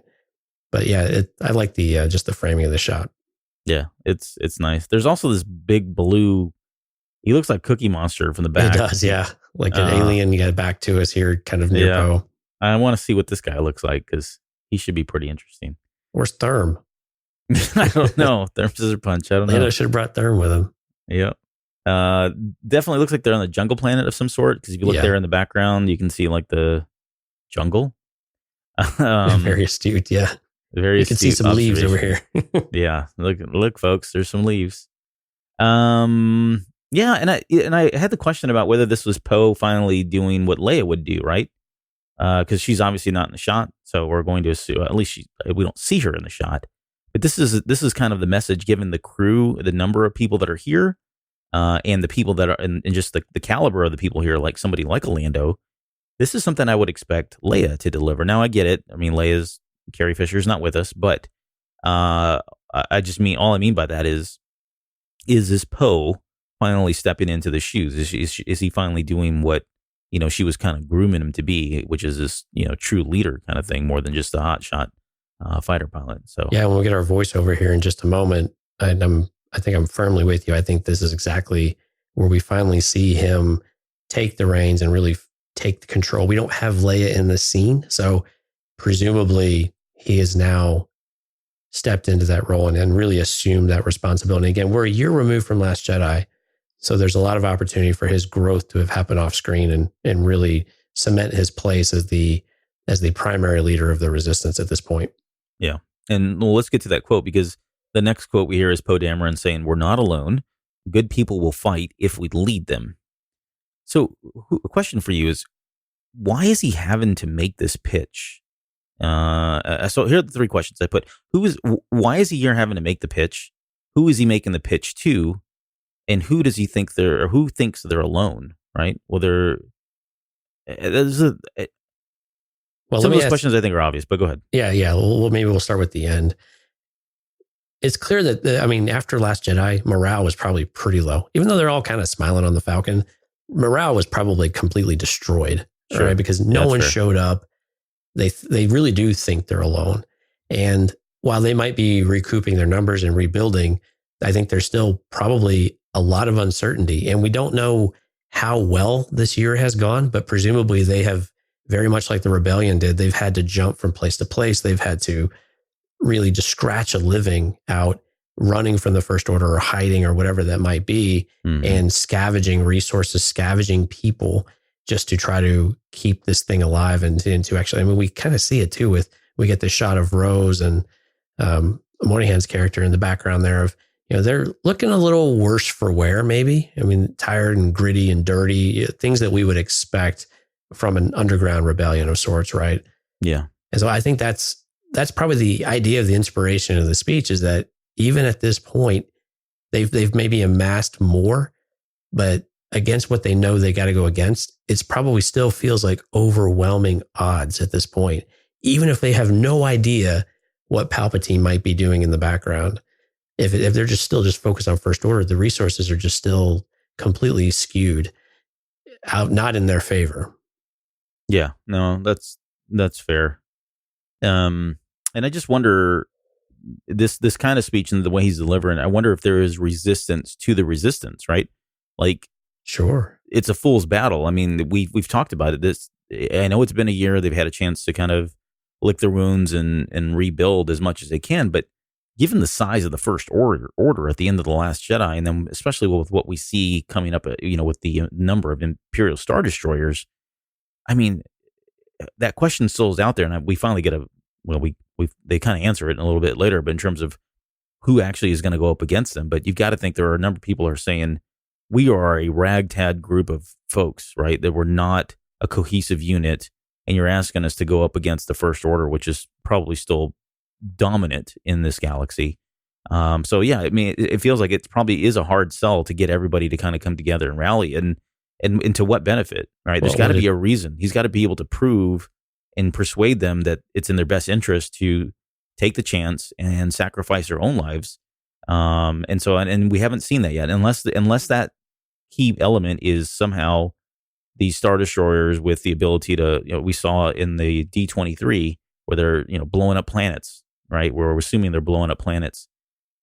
But yeah, I like the just the framing of the shot. Yeah, it's nice. There's also this big blue. He looks like Cookie Monster from the back. It does, yeah, like an alien. You got back to us here, kind of near Poe. I want to see what this guy looks like because he should be pretty interesting. Where's Therm? I don't know. Therm Scissor Punch. I don't know. I should have brought Therm with him. Yeah. Definitely looks like they're on the jungle planet of some sort, because if you look there in the background, you can see like the jungle. Very astute, yeah. Very You can see some leaves over here. Yeah, look, folks, there's some leaves. Yeah, and I had the question about whether this was Poe finally doing what Leia would do, right? Because she's obviously not in the shot, so we're going to assume at least we don't see her in the shot. But this is kind of the message given the crew, the number of people that are here, and the people that are, and just the caliber of the people here, like somebody like a Lando. This is something I would expect Leia to deliver. Now I get it. I mean, Carrie Fisher's not with us, but I just mean all I mean by that is this Poe finally stepping into the shoes? Is he finally doing what she was kind of grooming him to be, which is this true leader kind of thing, more than just a hotshot fighter pilot? So yeah, when we get our voiceover here in just a moment, I think I'm firmly with you. I think this is exactly where we finally see him take the reins and really take the control. We don't have Leia in the scene, so presumably he has now stepped into that role and really assumed that responsibility. Again, we're a year removed from Last Jedi, so there's a lot of opportunity for his growth to have happened off screen and really cement his place as the primary leader of the Resistance at this point. Yeah, and let's get to that quote, because the next quote we hear is Poe Dameron saying, "We're not alone. Good people will fight if we lead them." So a question for you is, why is he having to make this pitch? So here are the three questions I put. Why is he here having to make the pitch? Who is he making the pitch to? And who does he think who thinks they're alone? Right? Well, some of those questions I think are obvious, but go ahead. Yeah. Well, maybe we'll start with the end. It's clear that, after Last Jedi, morale was probably pretty low. Even though they're all kind of smiling on the Falcon, morale was probably completely destroyed, sure. Right? Because no one showed up. They really do think they're alone. And while they might be recouping their numbers and rebuilding, I think there's still probably a lot of uncertainty. And we don't know how well this year has gone, but presumably they have, very much like the rebellion did, they've had to jump from place to place. They've had to really just scratch a living out, running from the First Order or hiding or whatever that might be, and scavenging resources, scavenging people just to try to keep this thing alive and to actually, we kind of see it too we get this shot of Rose and Moynihan's character in the background there of, they're looking a little worse for wear, maybe. Tired and gritty and dirty, things that we would expect from an underground rebellion of sorts, right? Yeah. And so I think that's probably the idea of the inspiration of the speech, is that even at this point, they've maybe amassed more, but against what they know they got to go against, it's probably still feels like overwhelming odds at this point, even if they have no idea what Palpatine might be doing in the background. If they're just still focused on First Order, the resources are just still completely skewed out, not in their favor. Yeah, no, that's fair. And I just wonder, this kind of speech and the way he's delivering, I wonder if there is resistance to the Resistance, right? Like, sure, it's a fool's battle. We've talked about it. I know it's been a year. They've had a chance to kind of lick their wounds and rebuild as much as they can. But given the size of the First Order at the end of The Last Jedi, and then especially with what we see coming up, with the number of Imperial Star Destroyers, that question still is out there, and we finally get they kind of answer it a little bit later, but in terms of who actually is going to go up against them. But you've got to think there are a number of people who are saying, we are a ragtag group of folks, right? That we're not a cohesive unit, and you're asking us to go up against the First Order, which is probably still dominant in this galaxy. So yeah, it feels like it probably is a hard sell to get everybody to kind of come together and rally, and to what benefit, right? There's got to be a reason. He's got to be able to prove and persuade them that it's in their best interest to take the chance and sacrifice their own lives. And we haven't seen that yet, unless that key element is somehow these Star Destroyers with the ability to, we saw in the D-23 where they're, blowing up planets, right? Where we're assuming they're blowing up planets.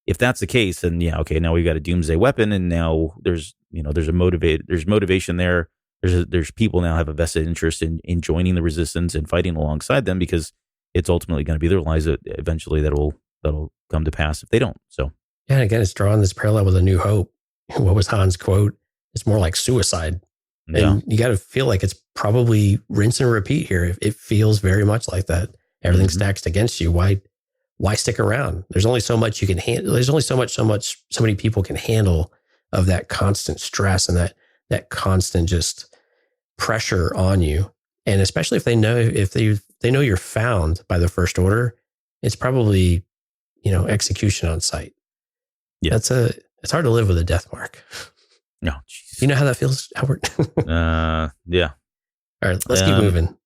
If that's the case, then yeah, okay, now we've got a doomsday weapon, and now there's motivation there. There's people now have a vested interest in joining the Resistance and fighting alongside them, because it's ultimately going to be their lives eventually that'll come to pass if they don't. So yeah, and again, it's drawing this parallel with A New Hope. What was Han's quote? It's more like suicide. Yeah. And you got to feel like it's probably rinse and repeat here. It feels very much like that. Everything stacks against you. Why why stick around? There's only so much you can handle. There's only so many people can handle of that constant stress and that constant just pressure on you. And especially if they know you're found by the First Order, it's probably, execution on sight. Yeah. It's hard to live with a death mark. No, you know how that feels, Albert? Yeah. All right, let's keep moving.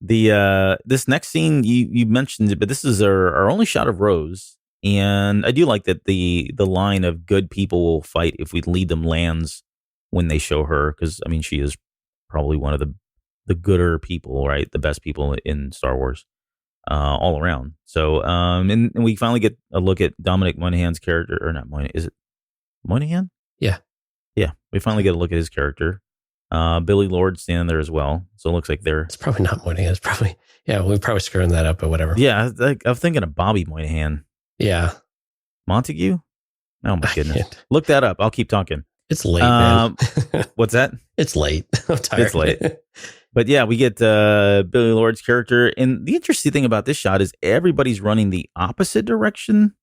This next scene you mentioned it, but this is our only shot of Rose, and I do like that the line of good people will fight if we lead them lands when they show her, because I mean she is probably one of the gooder people, right? The best people in Star Wars, all around. So and we finally get a look at Dominic Monaghan's character, or not Monaghan? Is it Monaghan? Yeah. We finally get a look at his character. Billy Lord standing there as well. So it looks like they're... It's probably not Moynihan. It's probably... Yeah, we're probably screwing that up, but whatever. Yeah, I'm thinking of Bobby Moynihan. Yeah. Montague? Oh, my goodness. Look that up. I'll keep talking. It's late, man. What's that? It's late. I'm tired. It's late. But yeah, we get Billy Lord's character. And the interesting thing about this shot is everybody's running the opposite direction,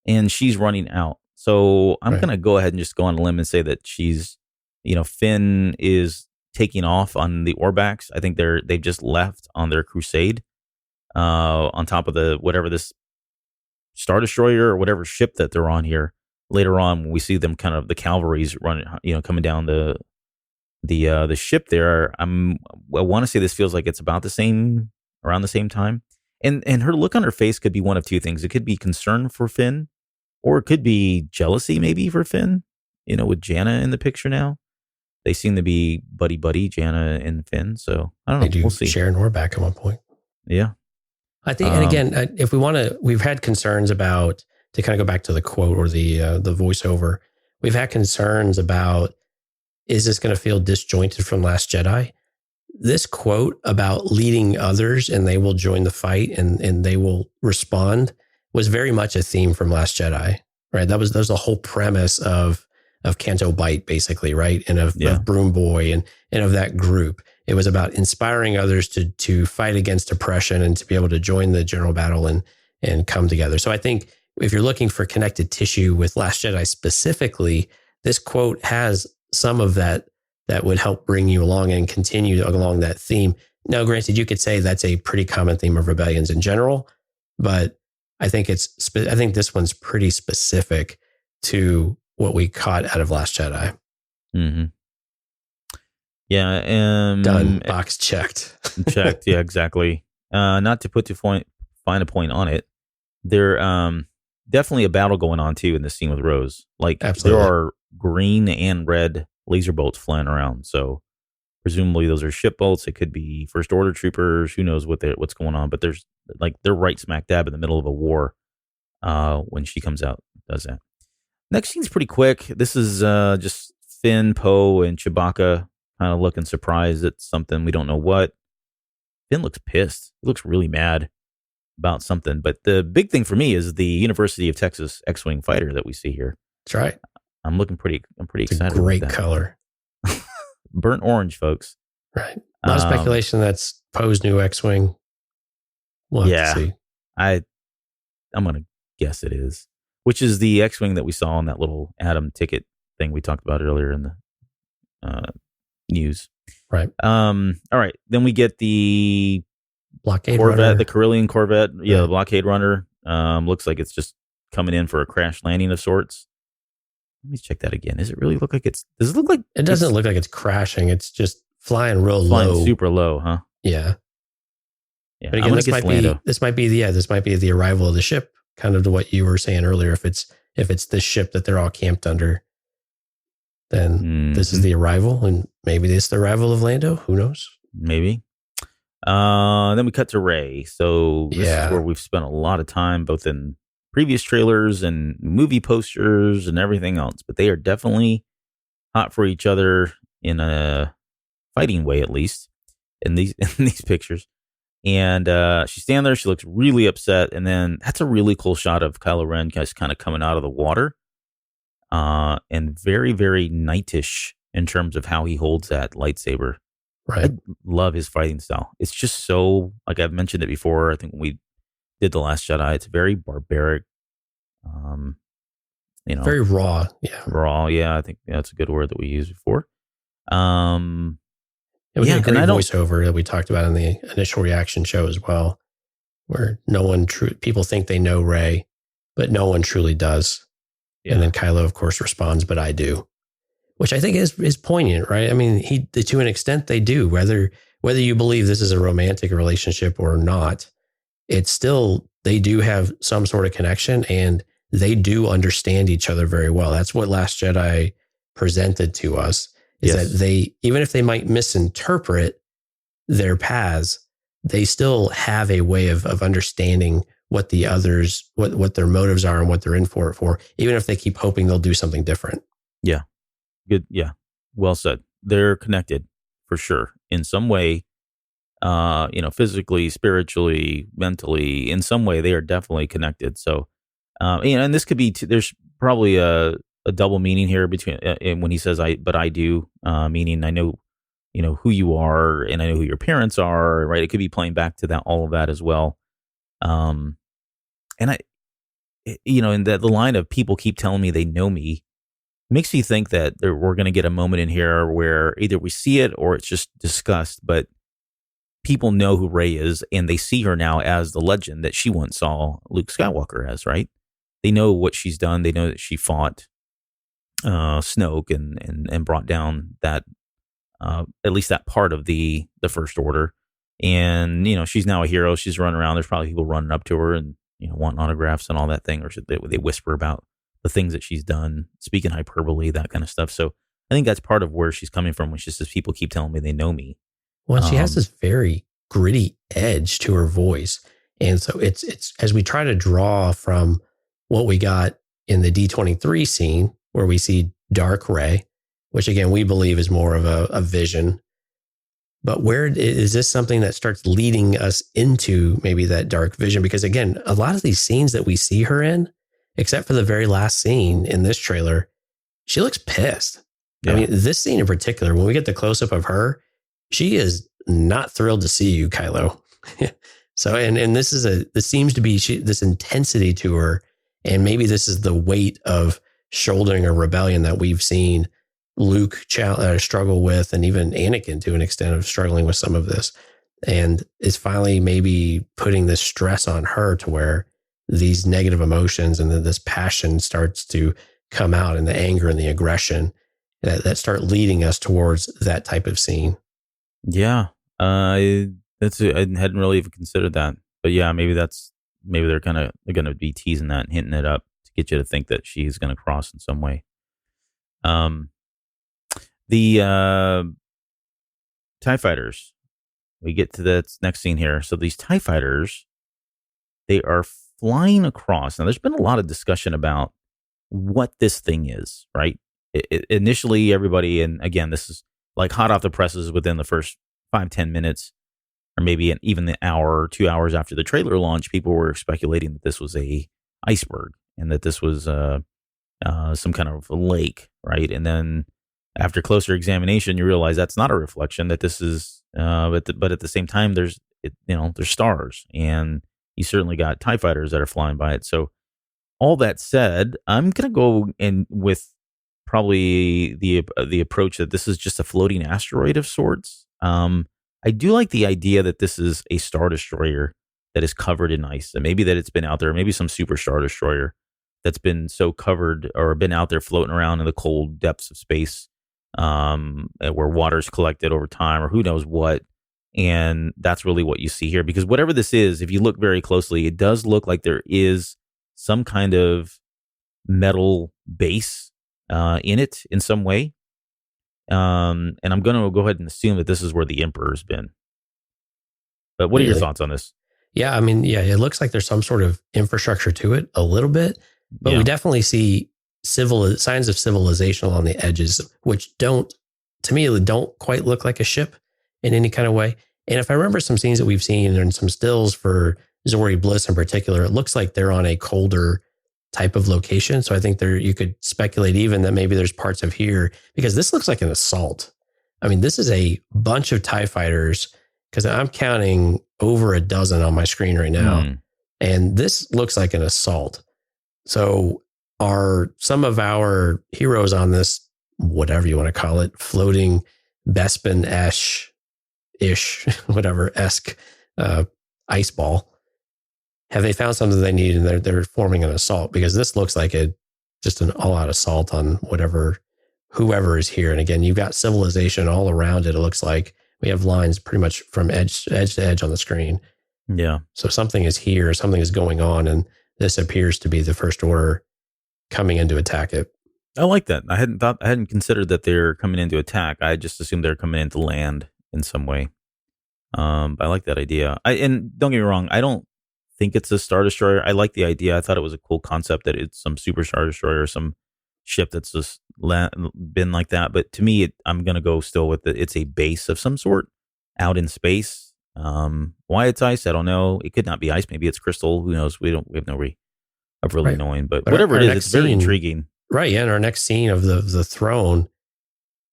and she's running out. So I'm going to go ahead and just go on a limb and say that she's... Finn is taking off on the Orbaks. I think they've just left on their crusade on top of whatever this Star Destroyer or whatever ship that they're on here. Later on, when we see them kind of the cavalry's running, coming down the ship there. I want to say this feels like it's about around the same time. And her look on her face could be one of two things. It could be concern for Finn, or it could be jealousy maybe for Finn. With Jannah in the picture now. They seem to be buddy, Jannah and Finn. So I don't know. We'll see. Share and Orback at one point. Yeah. I think, and again, if we want to, we've had concerns about, to kind of go back to the quote or the voiceover, we've had concerns about, is this going to feel disjointed from Last Jedi? This quote about leading others and they will join the fight and they will respond was very much a theme from Last Jedi, right? That was the whole premise of Canto Bight, basically, right? And of Broom Boy and of that group. It was about inspiring others to fight against oppression and to be able to join the general battle and come together. So I think if you're looking for connected tissue with Last Jedi specifically, this quote has some of that would help bring you along and continue along that theme. Now, granted, you could say that's a pretty common theme of rebellions in general, but I think this one's pretty specific to what we caught out of Last Jedi. Mm-hmm. Yeah. Done. Box checked. Checked. Yeah, exactly. Not to put fine a point on it. There definitely a battle going on too in this scene with Rose. Like Absolutely. There are green and red laser bolts flying around. So presumably those are ship bolts. It could be First Order troopers. Who knows what's going on? But they're right smack dab in the middle of a war when she comes out and does that. Next scene's pretty quick. This is just Finn, Poe, and Chewbacca kind of looking surprised at something. We don't know what. Finn looks pissed. He looks really mad about something. But the big thing for me is the University of Texas X-Wing fighter that we see here. That's right. I'm pretty excited. Great color. Burnt orange, folks. Right. A lot of speculation that's Poe's new X-Wing. We'll have to see. I'm going to guess it is. Which is the X-Wing that we saw on that little Atom ticket thing we talked about earlier in the news. Right. All right. Then we get the blockade Corvette, runner. the Carillion Corvette. Yeah, the blockade runner. Looks like it's just coming in for a crash landing of sorts. Let me check that again. Does it really look like it's... Does it look like... It doesn't look like it's crashing. It's just flying low. Flying super low, huh? Yeah. Yeah. But again, this might be the arrival of the ship, kind of to what you were saying earlier. If it's this ship that they're all camped under, then this is the arrival, and maybe this is the arrival of Lando. Who knows? Maybe. Then we cut to Rey. So this is where we've spent a lot of time, both in previous trailers and movie posters and everything else. But they are definitely hot for each other in a fighting way, at least in these pictures. And she's standing there. She looks really upset. And then that's a really cool shot of Kylo Ren just kind of coming out of the water. And very, very knightish in terms of how he holds that lightsaber. Right. I love his fighting style. It's just so, like I've mentioned it before, I think when we did The Last Jedi. It's very barbaric. Very raw. Yeah. Raw. Yeah. I think that's a good word that we used before. And we had a great voiceover that we talked about in the initial reaction show as well, where people think they know Rey, but no one truly does. Yeah. And then Kylo, of course, responds, "But I do," which I think is poignant, right? I mean, to an extent, they do. Whether you believe this is a romantic relationship or not, it's still, they do have some sort of connection, and they do understand each other very well. That's what Last Jedi presented to us, is that they, even if they might misinterpret their paths, they still have a way of understanding what the others, what their motives are and what they're in for it for, even if they keep hoping they'll do something different. Yeah. Good. Yeah. Well said. They're connected for sure in some way, physically, spiritually, mentally, in some way they are definitely connected. So, and this could be, there's probably a double meaning here between when he says but I do, meaning I know, who you are and I know who your parents are, right? It could be playing back to that, all of that as well. And in the line of people keep telling me they know me, makes me think that we're going to get a moment in here where either we see it or it's just discussed, but people know who Rey is and they see her now as the legend that she once saw Luke Skywalker as, right? They know what she's done. They know that she fought Snoke and brought down that, at least that part of the First Order. And, she's now a hero. She's running around. There's probably people running up to her and, wanting autographs and all that thing, or they whisper about the things that she's done, speaking hyperbole, that kind of stuff. So I think that's part of where she's coming from, when she says people keep telling me they know me. Well, she has this very gritty edge to her voice. And so it's as we try to draw from what we got in the D23 scene, where we see Dark Rey, which again, we believe is more of a vision. But where is this something that starts leading us into maybe that dark vision? Because again, a lot of these scenes that we see her in, except for the very last scene in this trailer, she looks pissed. Yeah. I mean, this scene in particular, when we get the close-up of her, she is not thrilled to see you, Kylo. So, and this seems to be this intensity to her. And maybe this is the weight of shouldering a rebellion that we've seen Luke struggle with, and even Anakin to an extent of struggling with some of this. And it's finally maybe putting this stress on her to where these negative emotions and then this passion starts to come out, and the anger and the aggression that start leading us towards that type of scene. Yeah. I hadn't really even considered that, but yeah, maybe they're going to be teasing that and hinting it up to get you to think that she's going to cross in some way. The TIE fighters, we get to the next scene here. So these TIE fighters, they are flying across. Now, there's been a lot of discussion about what this thing is, right? Initially, everybody, and again, this is like hot off the presses within the first 5-10 minutes, or maybe even the hour or 2 hours after the trailer launch, people were speculating that this was a iceberg and that this was some kind of a lake, right? And then after closer examination, you realize that's not a reflection, that this is, but at the same time, there's stars, and you certainly got TIE fighters that are flying by it. So all that said, I'm going to go in with probably the approach that this is just a floating asteroid of sorts. I do like the idea that this is a Star Destroyer that is covered in ice, and maybe that it's been out there, maybe some Super Star Destroyer that's been so covered or been out there floating around in the cold depths of space, where water's collected over time, or who knows what. And that's really what you see here, because whatever this is, if you look very closely, it does look like there is some kind of metal base in it in some way. And I'm going to go ahead and assume that this is where the Emperor's been. But what are your thoughts on this? Yeah, I mean, it looks like there's some sort of infrastructure to it a little bit, but we definitely see signs of civilization along the edges, which don't quite look like a ship in any kind of way. And if I remember some scenes that we've seen and some stills for Zori Bliss in particular, it looks like they're on a colder type of location. So I think you could speculate even that maybe there's parts of here, because this looks like an assault. I mean, this is a bunch of TIE fighters, because I'm counting over a dozen on my screen right now. And this looks like an assault. So are some of our heroes on this, whatever you want to call it, floating Bespin-ish, whatever, esque ice ball, have they found something they need and they're forming an assault? Because this looks like just an all-out assault on whoever is here. And again, you've got civilization all around it. It looks like we have lines pretty much from edge to edge on the screen. Yeah. So something is here, something is going on, and this appears to be the First Order coming in to attack it. I like that. I hadn't considered that they're coming in to attack. I just assumed they're coming in to land in some way. I like that idea. And don't get me wrong, I don't think it's a Star Destroyer. I like the idea. I thought it was a cool concept that it's some super Star Destroyer or some ship that's just been like that. But to me, I'm going to go still with it's a base of some sort out in space. Why it's ice, I don't know. It could not be ice. Maybe it's crystal. Who knows? We have no way of really knowing. But whatever it is, it's very intriguing. Right. Yeah. In our next scene of the throne,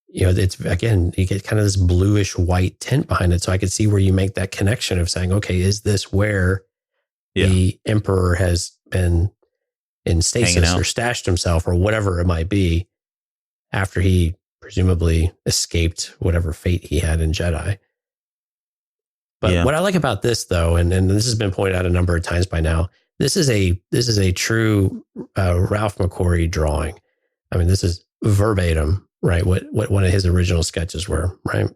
it's, again, you get kind of this bluish white tint behind it. So I could see where you make that connection of saying, okay, is this where the Emperor has been in stasis or stashed himself or whatever it might be after he presumably escaped whatever fate he had in Jedi. But what I like about this, though, and this has been pointed out a number of times by now, this is a true Ralph McQuarrie drawing. I mean, this is verbatim, right? What one of his original sketches were, right?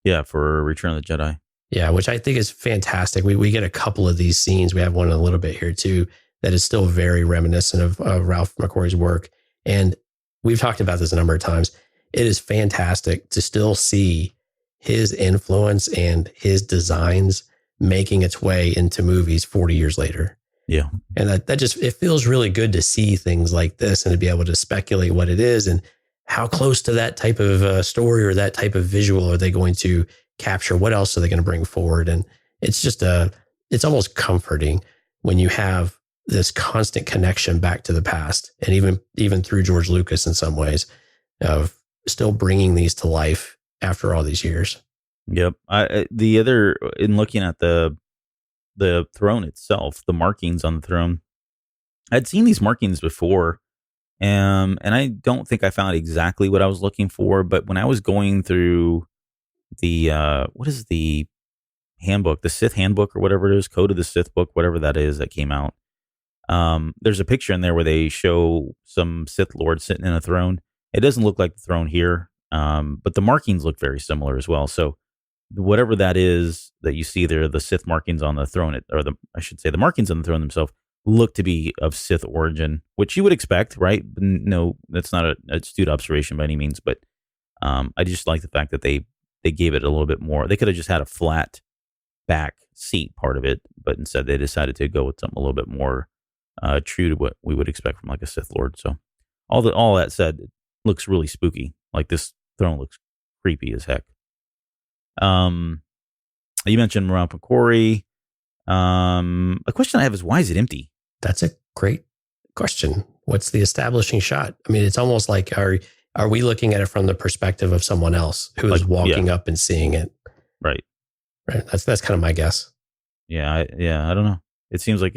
Yeah, for Return of the Jedi. Yeah, which I think is fantastic. We get a couple of these scenes. We have one in a little bit here too that is still very reminiscent of Ralph McQuarrie's work. And we've talked about this a number of times. It is fantastic to still see his influence and his designs making its way into movies 40 years later. Yeah. And that just, it feels really good to see things like this and to be able to speculate what it is and how close to that type of story or that type of visual are they going to capture? What else are they going to bring forward? And it's just it's almost comforting when you have this constant connection back to the past, and even through George Lucas in some ways, of still bringing these to life after all these years. Yep. In looking at the throne itself, the markings on the throne, I'd seen these markings before, and I don't think I found exactly what I was looking for. But when I was going through the what is the handbook, the Sith handbook or whatever it is, Code of the Sith book, whatever that is that came out. There's a picture in there where they show some Sith Lord sitting in a throne. It doesn't look like the throne here, but the markings look very similar as well. So whatever that is that you see there, the Sith markings on the throne, the markings on the throne themselves look to be of Sith origin, which you would expect, right? No, that's not an astute observation by any means, but I just like the fact that they gave it a little bit more. They could have just had a flat back seat part of it, but instead they decided to go with something a little bit more true to what we would expect from like a Sith Lord. So all that said, it looks really spooky. Like this throne looks creepy as heck. You mentioned Ralph McQuarrie. A question I have is, why is it empty? That's a great question. What's the establishing shot? I mean, it's almost like, are we looking at it from the perspective of someone else who is walking up and seeing it? Right. That's kind of my guess. Yeah. I don't know. It seems like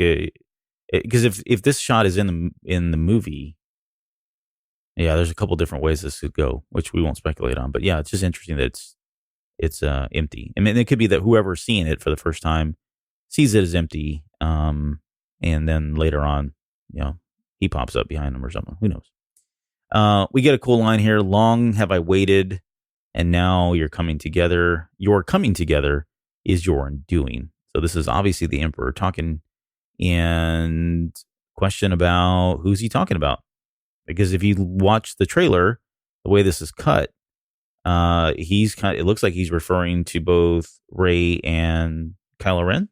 because if this shot is in the movie, there's a couple different ways this could go, which we won't speculate on. But yeah, it's just interesting that it's empty. I mean, it could be that whoever's seeing it for the first time sees it as empty, and then later on, he pops up behind them or something. Who knows? We get a cool line here. Long have I waited, and now you're coming together. Your coming together is your undoing. So this is obviously the Emperor talking, and question about who's he talking about? Because if you watch the trailer, the way this is cut, it looks like he's referring to both Rey and Kylo Ren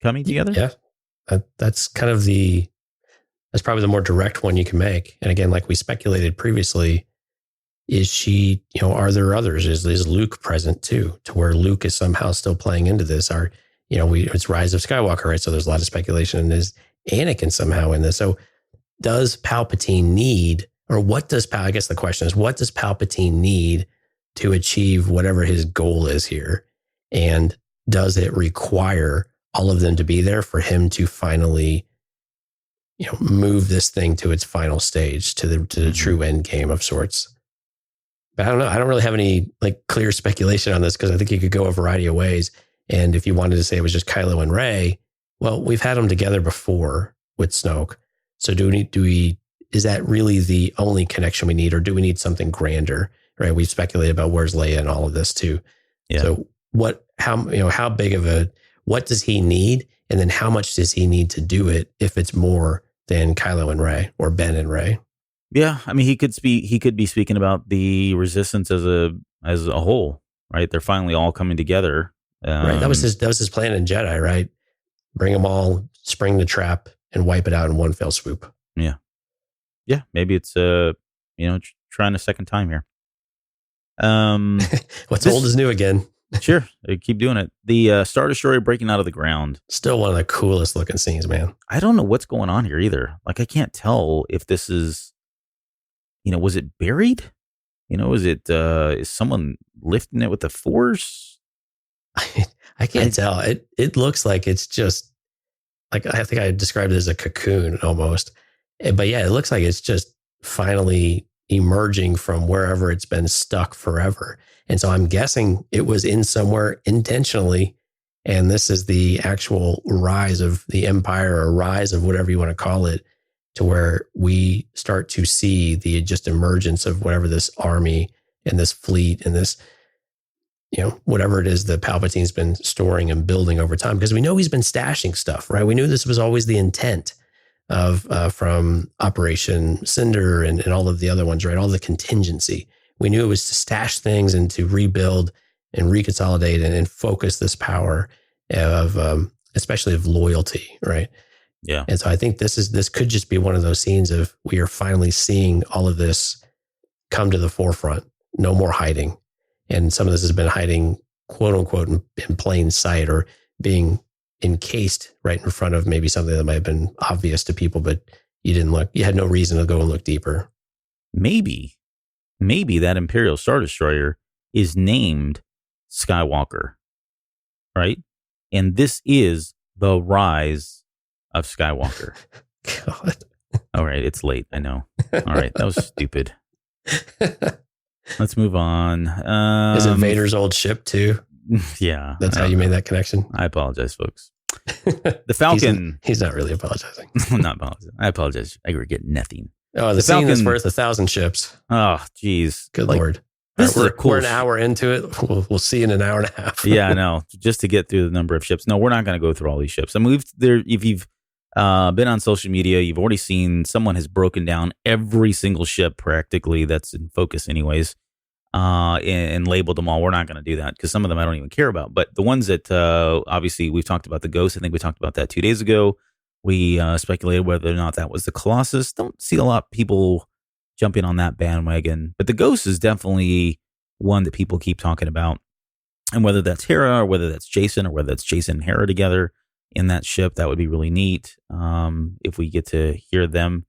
coming together. Yeah, that's probably the more direct one you can make. And again, like we speculated previously, is she, are there others? Is Luke present too, to where Luke is somehow still playing into this? It's Rise of Skywalker, right? So there's a lot of speculation. And is Anakin somehow in this? So does Palpatine need, or I guess the question is, what does Palpatine need to achieve whatever his goal is here? And does it require all of them to be there for him to finally, move this thing to its final stage, to the true end game of sorts. But I don't know. I don't really have any clear speculation on this because I think you could go a variety of ways. And if you wanted to say it was just Kylo and Rey, well, we've had them together before with Snoke. So is that really the only connection we need, or do we need something grander? Right? We've speculated about where's Leia and all of this too. Yeah. So how big of what does he need? And then how much does he need to do it if it's more than Kylo and Rey or Ben and Rey? Yeah. I mean, he could be speaking about the Resistance as a whole, right? They're finally all coming together. Right. That was his plan in Jedi, right? Bring them all, spring the trap, and wipe it out in one fell swoop. Yeah. Yeah. Maybe it's trying a second time here. What's old is new again. Sure. Keep doing it. The Star Destroyer breaking out of the ground. Still one of the coolest looking scenes, man. I don't know what's going on here either. I can't tell if this is, was it buried? Is someone lifting it with the Force? I can't tell. It looks like it's just I think I described it as a cocoon almost. But yeah, it looks like it's just finally emerging from wherever it's been stuck forever. And so I'm guessing it was in somewhere intentionally. And this is the actual rise of the Empire, or rise of whatever you want to call it, to where we start to see the just emergence of whatever this army and this fleet and this, whatever it is that Palpatine's been storing and building over time. Because we know he's been stashing stuff, right? We knew this was always the intent of from Operation Cinder and all of the other ones, right? All the contingency. We knew it was to stash things and to rebuild and reconsolidate and focus this power of, especially of loyalty, right? Yeah. And so I think this could just be one of those scenes of we are finally seeing all of this come to the forefront. No more hiding. And some of this has been hiding, quote unquote, in plain sight, or being encased right in front of maybe something that might have been obvious to people, but you didn't look. You had no reason to go and look deeper. Maybe that Imperial Star Destroyer is named Skywalker, right? And this is the Rise of Skywalker. God. All right, it's late. I know. All right, that was stupid. Let's move on. Is it Vader's old ship too? Yeah. That's how you made that connection? I apologize, folks. The Falcon. He's not really apologizing. I'm not apologizing. I apologize. I regret nothing. Oh, the scene is worth 1,000 ships. Oh, geez. Good Lord. This is we're an hour into it. We'll see you in an hour and a half. Yeah, I know. Just to get through the number of ships. No, we're not going to go through all these ships. I mean, if you've been on social media, you've already seen someone has broken down every single ship practically that's in focus anyways, and labeled them all. We're not going to do that because some of them I don't even care about. But the ones that obviously we've talked about the Ghost. I think we talked about that 2 days ago. We speculated whether or not that was the Colossus. Don't see a lot of people jumping on that bandwagon. But the Ghost is definitely one that people keep talking about. And whether that's Hera or whether that's Jason or whether that's Jason and Hera together in that ship, that would be really neat. If we get to hear them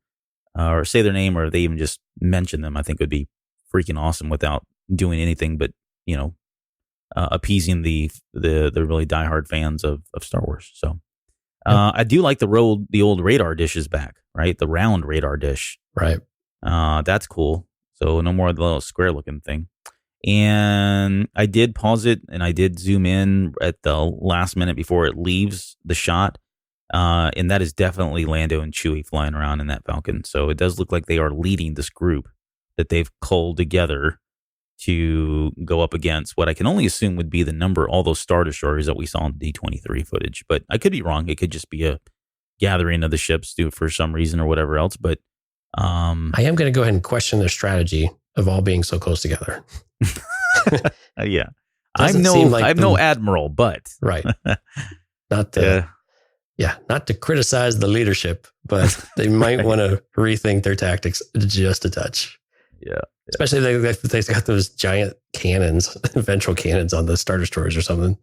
or say their name, or they even just mention them, I think it would be freaking awesome without doing anything but, appeasing the really diehard fans of Star Wars. So I do like the old radar dishes back, right? The round radar dish. Right. That's cool. So no more of the little square looking thing. And I did pause it and I did zoom in at the last minute before it leaves the shot. And that is definitely Lando and Chewie flying around in that Falcon. So it does look like they are leading this group that they've culled together to go up against what I can only assume would be all those Star Destroyers that we saw in D23 footage. But I could be wrong. It could just be a gathering of the ships for some reason or whatever else. But I am going to go ahead and question their strategy of all being so close together. Yeah. I'm no admiral, but right. Not to criticize the leadership, but they might want to rethink their tactics just a touch. Yeah. Especially if they've got those giant cannons, ventral cannons on the Star Destroyers or something.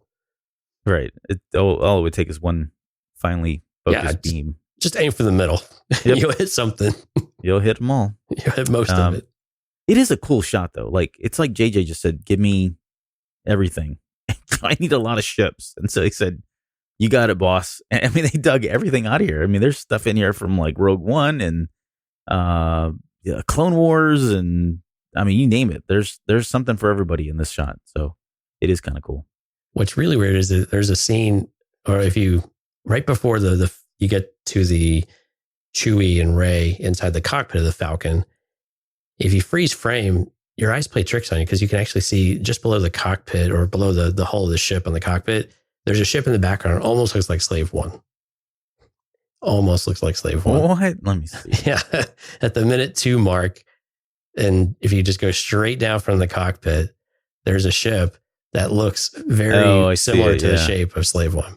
Right. All it would take is one finely focused beam. Just aim for the middle. Yep. You'll hit something. You'll hit them all. You'll hit most of it. It is a cool shot, though. It's like JJ just said, give me everything. I need a lot of ships. And so he said, You got it, boss. I mean, they dug everything out of here. I mean, there's stuff in here from like Rogue One and Clone Wars, and I mean, you name it. There's something for everybody in this shot. So it is kind of cool. What's really weird is that there's a scene, or if you right before you get to the Chewie and Rey inside the cockpit of the Falcon, if you freeze frame, your eyes play tricks on you because you can actually see just below the cockpit or below the hull of the ship on the cockpit. There's a ship in the background. It almost looks like Slave One. Almost looks like Slave One. What? Let me see. Yeah, at the minute 2 mark, and if you just go straight down from the cockpit, there's a ship that looks very similar to the shape of Slave One.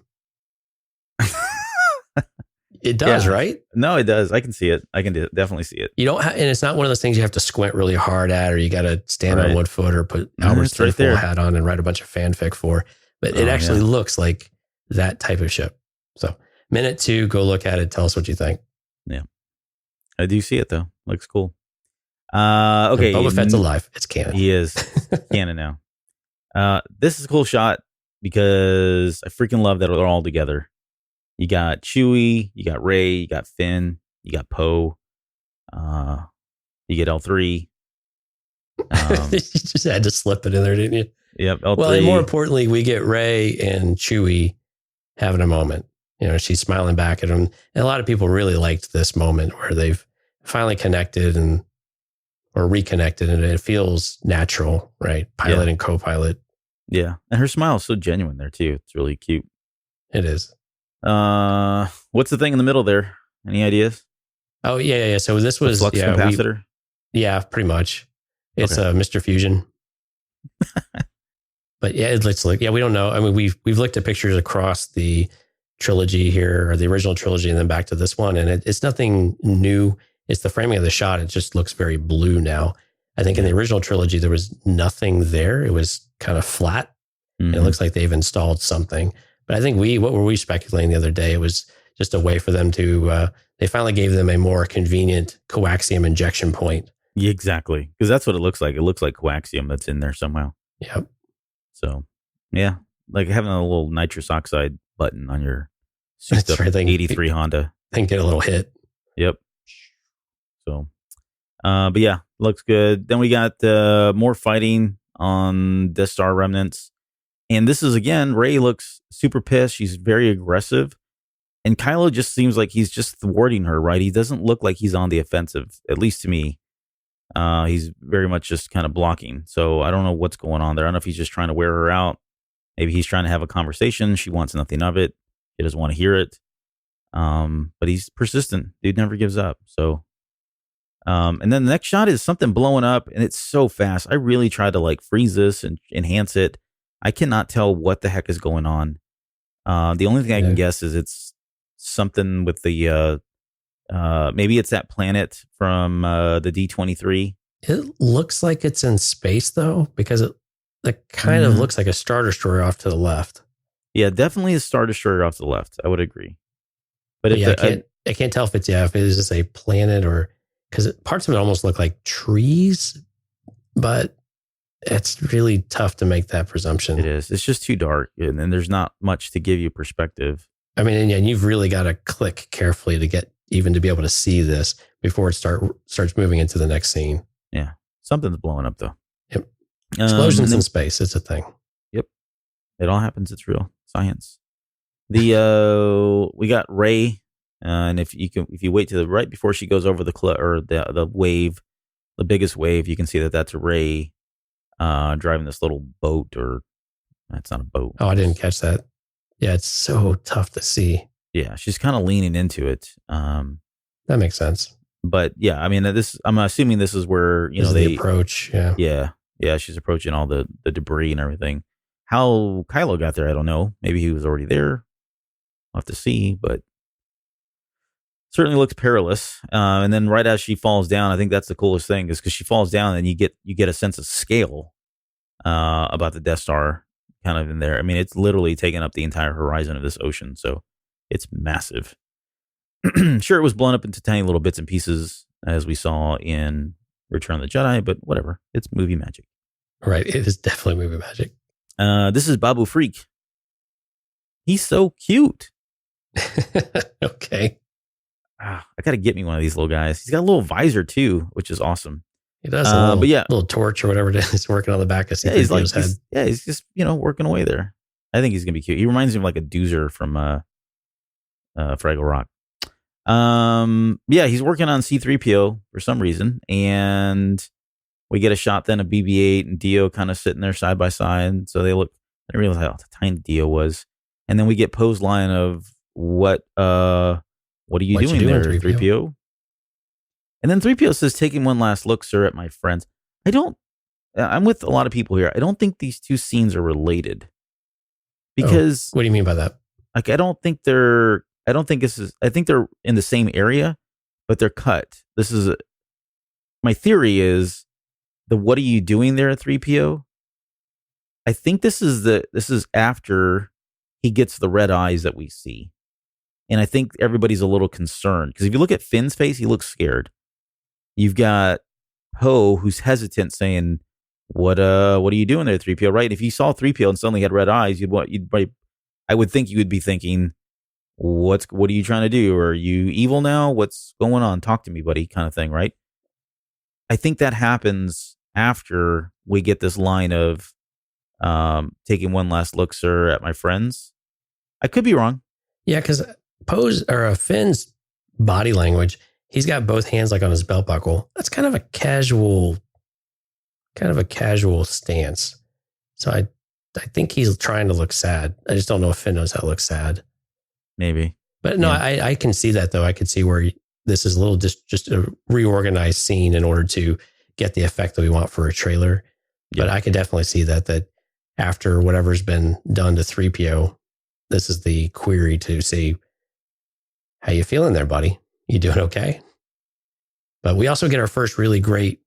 It does, right? No, it does. I can see it. I can definitely see it. You don't, and it's not one of those things you have to squint really hard at, or you got to stand on one foot, or put Albert's right full hat on and write a bunch of fanfic for. But it actually looks like that type of ship. So, minute 2, go look at it. Tell us what you think. Yeah, I do see it though. Looks cool. Okay, Boba Fett's alive. It's canon. He is canon now. This is a cool shot because I freaking love that they're all together. You got Chewie, you got Rey, you got Finn, you got Poe, you get L3. You just had to slip it in there, didn't you? Yep, L3. Well, and more importantly, we get Rey and Chewie having a moment. You know, she's smiling back at him. And a lot of people really liked this moment where they've finally connected or reconnected, and it feels natural, right? Pilot and co-pilot. Yeah, and her smile is so genuine there too. It's really cute. It is. What's the thing in the middle there? Any ideas? Oh, yeah. So this was flux capacitor. Pretty much. It's Mr. Fusion. But yeah, let's look. Yeah, we don't know. I mean, we've looked at pictures across the trilogy here, or the original trilogy, and then back to this one, and it's nothing new. It's the framing of the shot. It just looks very blue now. I think in the original trilogy, there was nothing there. It was kind of flat. And it looks like they've installed something. But I think what were we speculating the other day? It was just a way for them to, they finally gave them a more convenient coaxium injection point. Yeah, exactly. Because that's what it looks like. It looks like coaxium that's in there somehow. Yep. So, yeah, like having a little nitrous oxide button on your That's right, 83 Honda. I think get a little hit. Yep. So, but yeah, looks good. Then we got more fighting on Death Star remnants. And this is, again, Rey looks super pissed. She's very aggressive. And Kylo just seems like he's just thwarting her, right? He doesn't look like he's on the offensive, at least to me. He's very much just kind of blocking. So I don't know what's going on there. I don't know if he's just trying to wear her out. Maybe he's trying to have a conversation. She wants nothing of it. He doesn't want to hear it. But he's persistent. Dude never gives up. So, and then the next shot is something blowing up, and it's so fast. I really tried to like freeze this and enhance it. I cannot tell what the heck is going on. The only thing I can guess is it's something with the, maybe it's that planet from the D23. It looks like it's in space though, because it kind of looks like a Star Destroyer off to the left. Yeah, definitely a Star Destroyer off to the left. I would agree. But I can't tell if it is just a planet, or because parts of it almost look like trees, but it's really tough to make that presumption. It is. It's just too dark, and then there's not much to give you perspective. I mean, and you've really got to click carefully to be able to see this before it starts moving into the next scene. Yeah, something's blowing up though. Yep. Explosions in space. It's a thing. Yep. It all happens. It's real science. We got Rey, and if you wait to the right before she goes over the wave, the biggest wave, you can see that's Rey driving this little boat, or it's not a boat. Oh, I didn't catch that. Yeah, it's so tough to see. Yeah, she's kind of leaning into it. That makes sense. But yeah, I mean, I'm assuming this is where the approach. Yeah, she's approaching all the debris and everything. How Kylo got there, I don't know. Maybe he was already there. I'll have to see, but certainly looks perilous. And then right as she falls down, I think that's the coolest thing, is because she falls down and you get a sense of scale about the Death Star kind of in there. I mean, it's literally taking up the entire horizon of this ocean, so it's massive. Sure, it was blown up into tiny little bits and pieces, as we saw in Return of the Jedi, but whatever. It's movie magic. Right. It is definitely movie magic. This is Babu Freak. He's so cute. Okay. I got to get me one of these little guys. He's got a little visor too, which is awesome. He does a little torch or whatever it is working on the back of C-3PO's head. He's just, working away there. I think he's going to be cute. He reminds me of like a doozer from Fraggle Rock. He's working on C-3PO for some reason. And we get a shot then of BB-8 and Dio kind of sitting there side by side. So they look, I didn't realize how tiny Dio was. And then we get Poe's line of, what are you doing there, 3PO? And then 3PO says, taking one last look, sir, at my friends. I'm with a lot of people here. I don't think these two scenes are related. Because what do you mean by that? Like, I think they're in the same area, but they're cut. My theory is what are you doing there at 3PO? I think this is after he gets the red eyes that we see. And I think everybody's a little concerned because if you look at Finn's face, he looks scared. You've got Poe who's hesitant saying, what are you doing there, 3PO? Right? If you saw 3PO and suddenly had red eyes, I would think you would be thinking, what are you trying to do? Are you evil now? What's going on? Talk to me, buddy, kind of thing, right? I think that happens after we get this line of taking one last look, sir, at my friends. I could be wrong. Yeah, because Finn's body language, he's got both hands like on his belt buckle. That's kind of a casual stance. So I think he's trying to look sad. I just don't know if Finn knows how to look sad. Maybe. But no, yeah. I can see that though. I could see where this is a little just a reorganized scene in order to get the effect that we want for a trailer. Yeah. But I could definitely see that after whatever's been done to 3PO, this is the query to see, how you feeling there, buddy? You doing okay? But we also get our first really great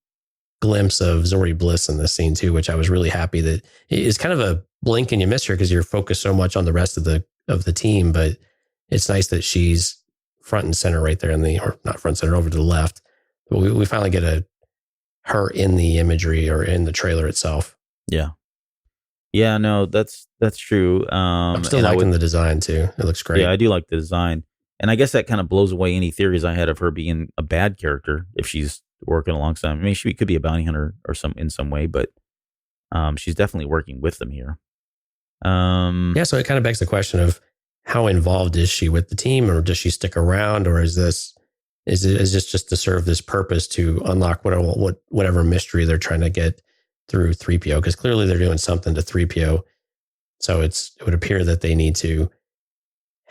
glimpse of Zori Bliss in this scene too, which I was really happy that it's kind of a blink and you miss her because you're focused so much on the rest of the team. But it's nice that she's front and center right there or not front and center, over to the left. But we finally get her in the imagery or in the trailer itself. Yeah. Yeah, no, that's true. I'm still liking the design too. It looks great. Yeah, I do like the design. And I guess that kind of blows away any theories I had of her being a bad character if she's working alongside. I mean, she could be a bounty hunter or in some way, but she's definitely working with them here. So it kind of begs the question of how involved is she with the team, or does she stick around, or is this just to serve this purpose to unlock whatever mystery they're trying to get through 3PO? Because clearly they're doing something to 3PO. So it would appear that they need to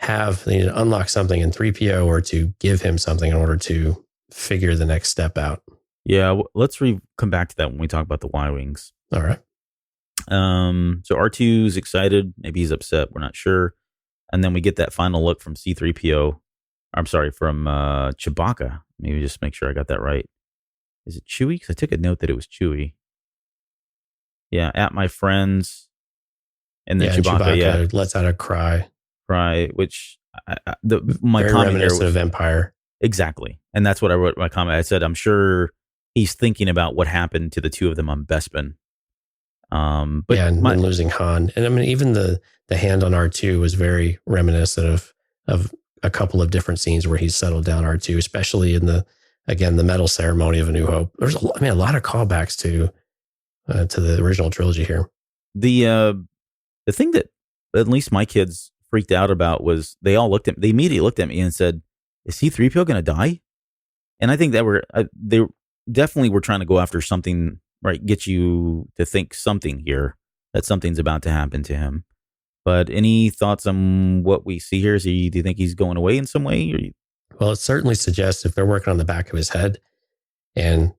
unlock something in 3PO or to give him something in order to figure the next step out. Yeah, let's come back to that when we talk about the Y-Wings. All right. So R2's excited. Maybe he's upset. We're not sure. And then we get that final look from C-3PO. I'm sorry, from Chewbacca. Maybe just make sure I got that right. Is it Chewie? Because I took a note that it was Chewie. Yeah, at my friends. And then Chewbacca lets out a cry. Which my very comment reminiscent of Empire. Exactly. And that's what I wrote in my comment. I said, I'm sure he's thinking about what happened to the two of them on Bespin. And losing Han. And I mean, even the hand on R2 was very reminiscent of a couple of different scenes where he's settled down R2, especially in the medal ceremony of A New Hope. There's a lot of callbacks to the original trilogy here. The thing that at least my kids freaked out about was they immediately looked at me and said, is C-3PO going to die? And I think that they definitely were trying to go after something, right? Get you to think something here, that something's about to happen to him. But any thoughts on what we see here? Do you think he's going away in some way? Well, it certainly suggests if they're working on the back of his head and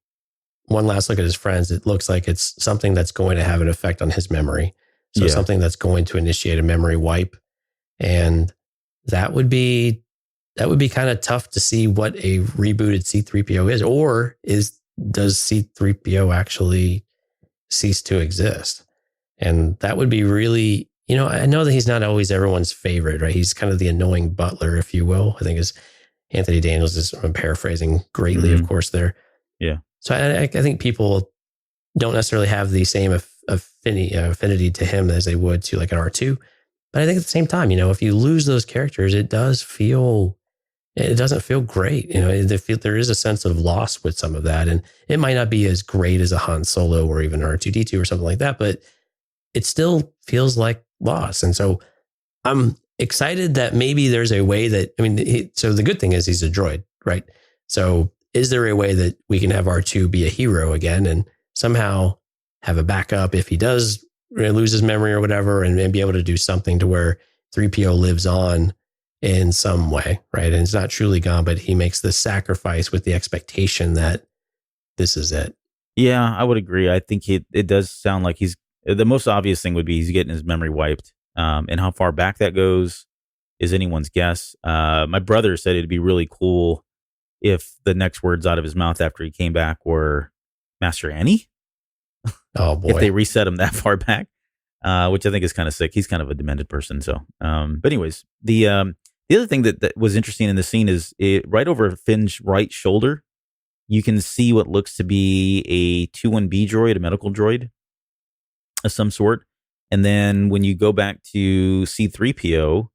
one last look at his friends, it looks like it's something that's going to have an effect on his memory. So something that's going to initiate a memory wipe. And that would be kind of tough to see what a rebooted C-3PO is, or does C-3PO actually cease to exist? And that would be really, I know that he's not always everyone's favorite, right? He's kind of the annoying butler, if you will. I think as Anthony Daniels is, I'm paraphrasing greatly, of course, there. Yeah. So I think people don't necessarily have the same affinity to him as they would to like an R2. But I think at the same time, if you lose those characters, it doesn't feel great. There is a sense of loss with some of that. And it might not be as great as a Han Solo or even R2-D2 or something like that, but it still feels like loss. And so I'm excited that maybe there's a way that, so the good thing is he's a droid, right? So is there a way that we can have R2 be a hero again and somehow have a backup if he does lose his memory or whatever, and be able to do something to where 3PO lives on in some way, right? And it's not truly gone, but he makes the sacrifice with the expectation that this is it. Yeah, I would agree. I think it does sound like the most obvious thing would be he's getting his memory wiped. And how far back that goes is anyone's guess. My brother said it'd be really cool if the next words out of his mouth after he came back were Master Annie. Oh boy! If they reset him that far back, which I think is kind of sick. He's kind of a demented person. So, but anyways, the other thing that was interesting in the scene is right over Finn's right shoulder, you can see what looks to be a 2-1B droid, a medical droid of some sort. And then when you go back to C-3PO,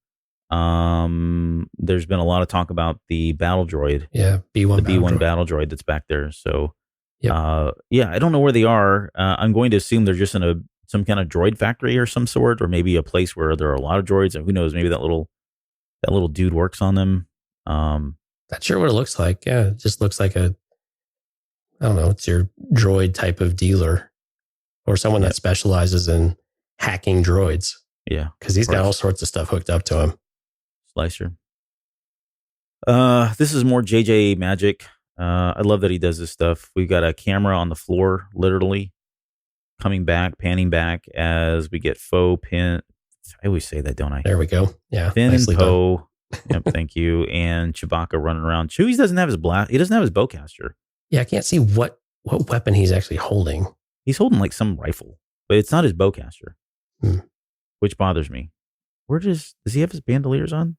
there's been a lot of talk about the battle droid. Yeah, B1 the B1 battle droid that's back there. So. Yep. I don't know where they are. I'm going to assume they're just in some kind of droid factory or some sort, or maybe a place where there are a lot of droids. And who knows? Maybe that little dude works on them. That's sure what it looks like. Yeah, it just looks like I don't know. It's your droid type of dealer, or someone that specializes in hacking droids. Yeah, because he's got all sorts of stuff hooked up to him. Slicer. This is more JJ magic. I love that he does this stuff. We've got a camera on the floor, literally panning back as we get faux pin. I always say that, don't I? There we go. Yeah. Finn and Poe. Yep, thank you. And Chewbacca running around. Chewie doesn't have his he doesn't have his bowcaster. Yeah, I can't see what weapon he's actually holding. He's holding like some rifle, but it's not his bowcaster, which bothers me. Does he have his bandoliers on?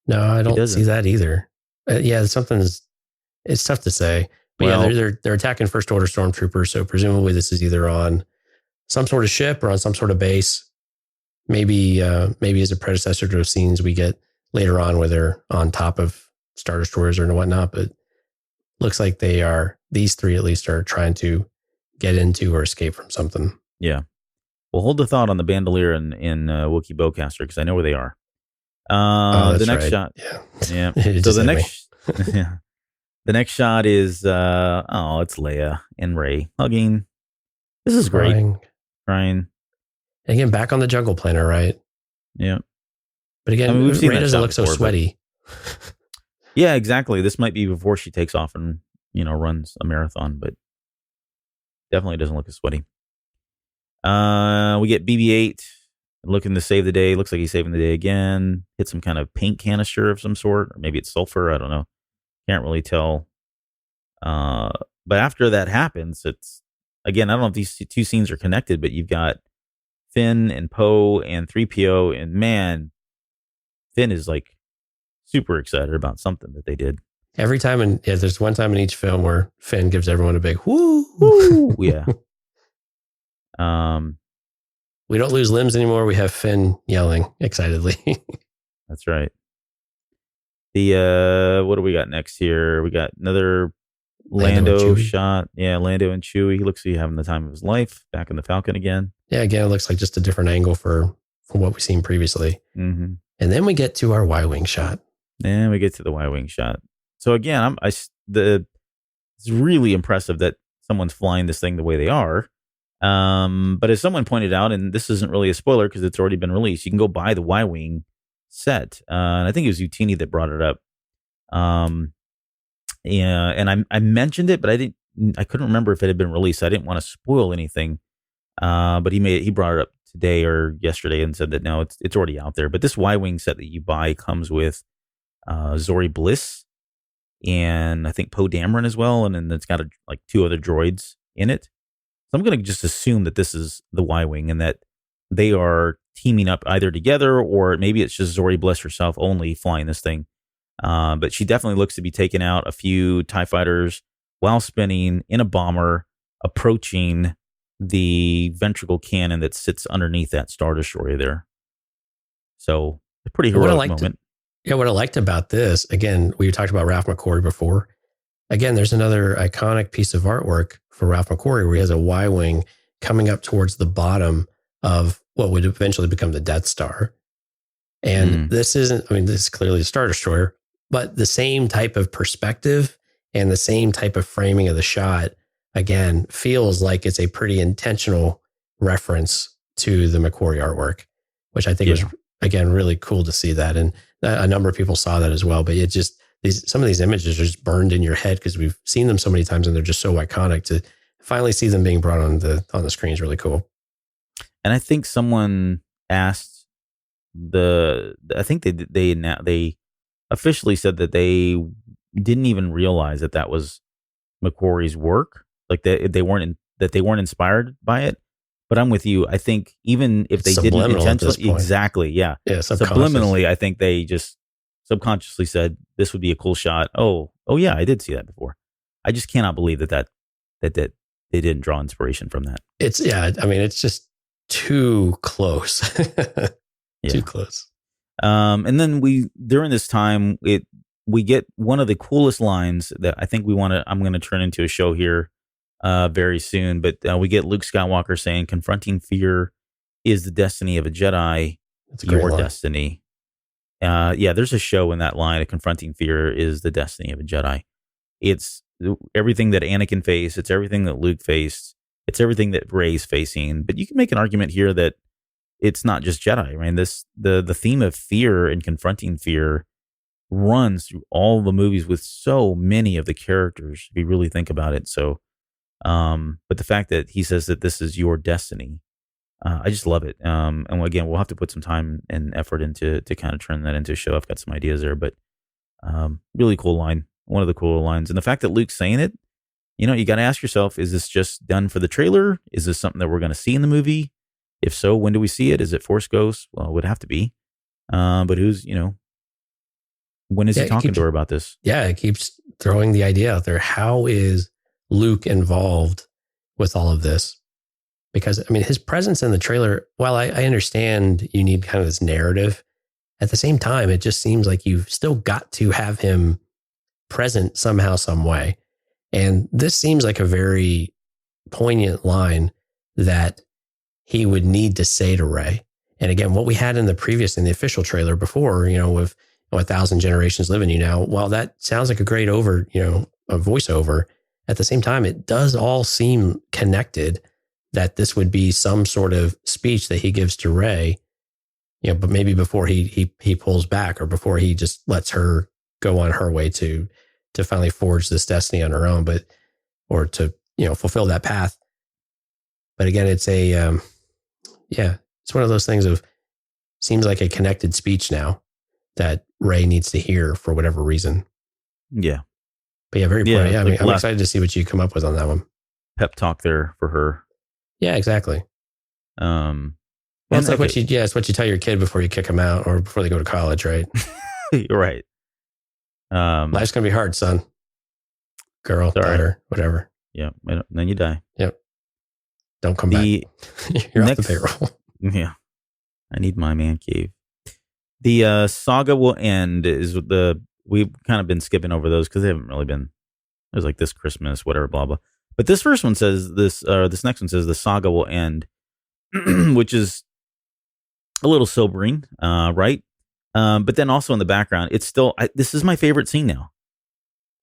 No, I don't see that either. It's tough to say. But they're attacking First Order stormtroopers, so presumably this is either on some sort of ship or on some sort of base. Maybe as a predecessor to those scenes we get later on where they're on top of Star Destroyers or whatnot. But looks like these three at least are trying to get into or escape from something. Yeah. Well, hold the thought on the bandolier and Wookiee bowcaster because I know where they are. The next shot. Yeah. So the next. Yeah. The next shot is, it's Leia and Rey hugging. This is great. Crying. Again, back on the jungle planet, right? Yeah. But again, Rey doesn't look so sweaty. Yeah, exactly. This might be before she takes off and, runs a marathon, but definitely doesn't look as sweaty. We get BB-8 looking to save the day. Looks like he's saving the day again. Hit some kind of paint canister of some sort, or maybe it's sulfur. I don't know. Can't really tell. But after that happens, it's, again, I don't know if these two scenes are connected, but you've got Finn and Poe and 3PO, and man, Finn is like super excited about something that they did. Every time, there's one time in each film where Finn gives everyone a big woo. Yeah. We don't lose limbs anymore. We have Finn yelling excitedly. That's right. What do we got next here? We got another Lando shot. Yeah, Lando and Chewie. He looks like he's having the time of his life back in the Falcon again. Yeah, again, it looks like just a different angle from what we've seen previously. Mm-hmm. And then we get to our Y-Wing shot. And we get to the Y-Wing shot. So again, it's really impressive that someone's flying this thing the way they are. But as someone pointed out, and this isn't really a spoiler because it's already been released, you can go buy the Y-Wing set. And I think it was Utini that brought it up. Yeah, and I mentioned it, but I couldn't remember if it had been released. I didn't want to spoil anything. But he brought it up today or yesterday and said that no, it's already out there. But this Y-Wing set that you buy comes with Zori Bliss and I think Poe Dameron as well, and then it's got like two other droids in it. So I'm going to just assume that this is the Y-Wing and that they are teaming up either together or maybe it's just Zori Bliss herself only flying this thing. But she definitely looks to be taking out a few TIE fighters while spinning in a bomber, approaching the ventricle cannon that sits underneath that Star Destroyer there. So a pretty heroic moment. What I liked about this, again, we talked about Ralph McQuarrie before. Again, there's another iconic piece of artwork for Ralph McQuarrie where he has a Y-wing coming up towards the bottom of what would eventually become the Death Star. And this is clearly a Star Destroyer, but the same type of perspective and the same type of framing of the shot, again, feels like it's a pretty intentional reference to the McQuarrie artwork, which I think was, again, really cool to see that. And a number of people saw that as well. But it just, some of these images are just burned in your head because we've seen them so many times and they're just so iconic. To finally see them being brought on the screen is really cool. And I think someone asked I think they officially said that they didn't even realize that was McQuarrie's work. Like they weren't inspired by it. But I'm with you. I think even if they didn't intentionally, exactly, yeah, subliminally, I think they just subconsciously said this would be a cool shot. Oh yeah, I did see that before. I just cannot believe that they didn't draw inspiration from that. It's just too close. Too close. And then during this time, we get one of the coolest lines that I think I'm going to turn into a show here very soon. But we get Luke Skywalker saying, "Confronting fear is the destiny of a Jedi. Your destiny." There's a show in that line. Confronting fear is the destiny of a Jedi. It's everything that Anakin faced. It's everything that Luke faced. It's everything that Rey's facing. But you can make an argument here that it's not just Jedi. I mean, the theme of fear and confronting fear runs through all the movies with so many of the characters, if you really think about it. So, but the fact that he says that this is your destiny, I just love it. And again, we'll have to put some time and effort into to kind of turn that into a show. I've got some ideas there, but really cool line. One of the cooler lines. And the fact that Luke's saying it, you got to ask yourself, is this just done for the trailer? Is this something that we're going to see in the movie? If so, when do we see it? Is it Force Ghost? Well, it would have to be. But when is he talking to her about this? Yeah, it keeps throwing the idea out there. How is Luke involved with all of this? Because, his presence in the trailer, while I understand you need kind of this narrative, at the same time, it just seems like you've still got to have him present somehow, some way. And this seems like a very poignant line that he would need to say to Rey. And again, what we had in the official trailer before, with 1,000 generations live in you now, while that sounds like a great a voiceover, at the same time, it does all seem connected that this would be some sort of speech that he gives to Rey, but maybe before he pulls back or before he just lets her go on her way to finally forge this destiny on her own, or to, fulfill that path. But again, it's it's one of those things of seems like a connected speech now that Rey needs to hear for whatever reason. Yeah. But yeah, very important. Yeah, I'm excited to see what you come up with on that one. Pep talk there for her. Yeah, exactly. It's like it's what you tell your kid before you kick them out or before they go to college, right? You're right. Life's gonna be hard, son. Girl, daughter, whatever. Yeah, and then you die. Yep. Don't come back. You're off the payroll. Yeah. I need my man cave. The saga will end we've kind of been skipping over those because they haven't really been. It was like this Christmas, whatever, blah, blah. But this first one says this next one says the saga will end, which is a little sobering, right? But then also in the background, it's still, this is my favorite scene now.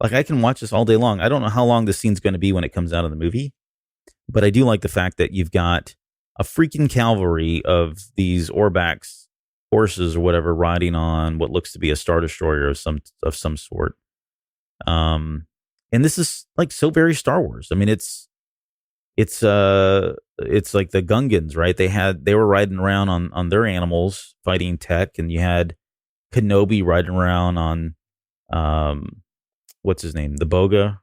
Like I can watch this all day long. I don't know how long this scene's going to be when it comes out of the movie, but I do like the fact that you've got a freaking cavalry of these Orbaks horses or whatever riding on what looks to be a Star Destroyer of some sort. And this is like so very Star Wars. I mean, it's like the Gungans, right? They were riding around on their animals fighting tech, and you had Kenobi riding around on what's his name, the Boga,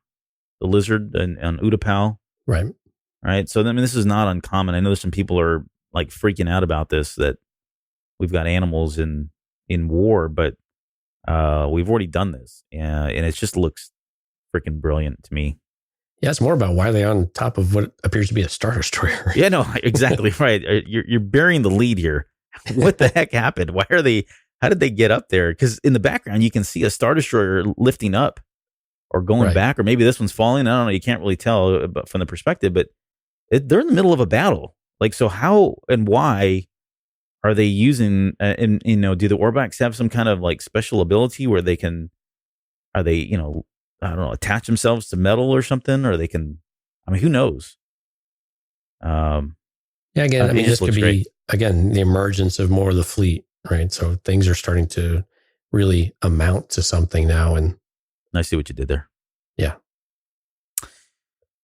the lizard, and on Utapau, right. So this is not uncommon. I know there's some people are like freaking out about this, that we've got animals in war, but we've already done this, and it just looks freaking brilliant to me. Yeah, it's more about why they're on top of what appears to be a Star Destroyer. Yeah, no, exactly right. You're burying the lead here. what the heck happened? How did they get up there? Because in the background, you can see a Star Destroyer lifting up or going back, or maybe this one's falling. I don't know. You can't really tell from the perspective, but they're in the middle of a battle. Like, so how and why are they using, and, do the Orbaks have some kind of like special ability where they can, I don't know, attach themselves to metal or something, or they can, who knows? Again, this could be, great. Again, the emergence of more of the fleet, right? So things are starting to really amount to something now. And I see what you did there. Yeah.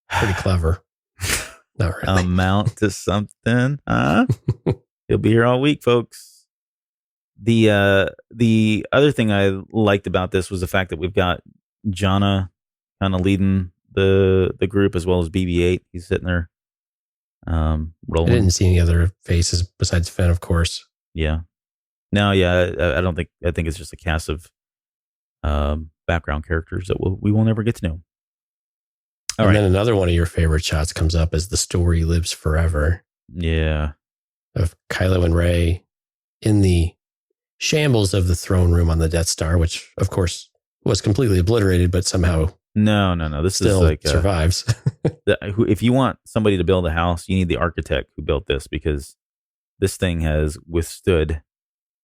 Pretty clever. Not really. Amount to something, huh? He'll be here all week, folks. The other thing I liked about this was the fact that we've got Jana kind of leading the group, as well as BB-8. He's sitting there rolling. I didn't see any other faces besides Finn, of course. Yeah. No, yeah. I think it's just a cast of background characters that we will never get to know. All right. Then another one of your favorite shots comes up as the story lives forever. Yeah. Of Kylo and Rey in the shambles of the throne room on the Death Star, which of course was completely obliterated, but somehow no. This still is like survives. If you want somebody to build a house, you need the architect who built this, because this thing has withstood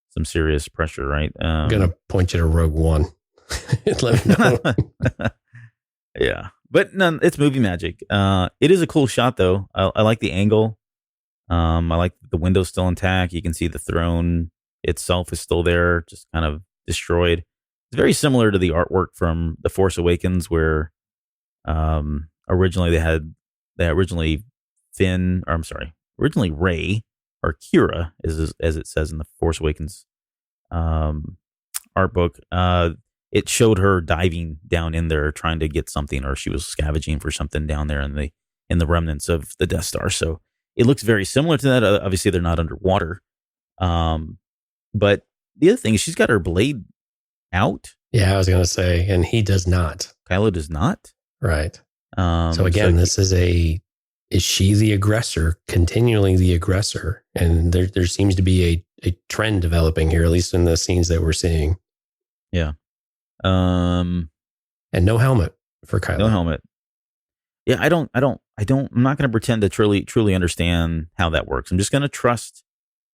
some serious pressure, right? I'm gonna point you to Rogue One. Let me know. Yeah, but it's movie magic. It is a cool shot, though. I like the angle. I like the window's still intact. You can see the throne itself is still there, just kind of destroyed. It's very similar to the artwork from The Force Awakens, where originally originally Rey, or Kira, as it says in The Force Awakens art book. It showed her diving down in there trying to get something, or she was scavenging for something down there in the remnants of the Death Star. So it looks very similar to that. Obviously, they're not underwater. But the other thing is she's got her blade out. Yeah, I was going to say, and he does not. Kylo does not. Right. So again, is she the aggressor, continually the aggressor? And there seems to be a trend developing here, at least in the scenes that we're seeing. Yeah. And no helmet for Kylo. No helmet. Yeah, I'm not going to pretend to truly understand how that works. I'm just going to trust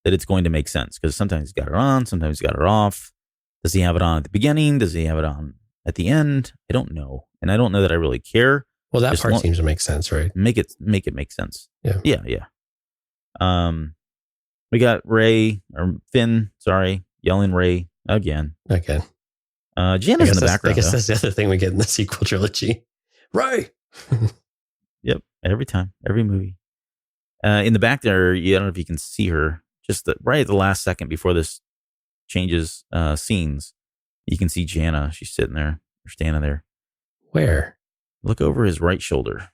that it's going to make sense, because sometimes he's got it on, sometimes he's got it off. Does he have it on at the beginning? Does he have it on at the end? I don't know. And I don't know that I really care. Well, that part seems to make sense, right? Make it make sense. Yeah. Yeah. We got Finn, yelling Rey again. Jana's in the background. I guess that's the other thing we get in the sequel trilogy. Rey! Yep. Every time, every movie. In the back there, I don't know if you can see her, just right at the last second before this changes scenes, you can see Jana. She's sitting there, or standing there. Where? Look over his right shoulder.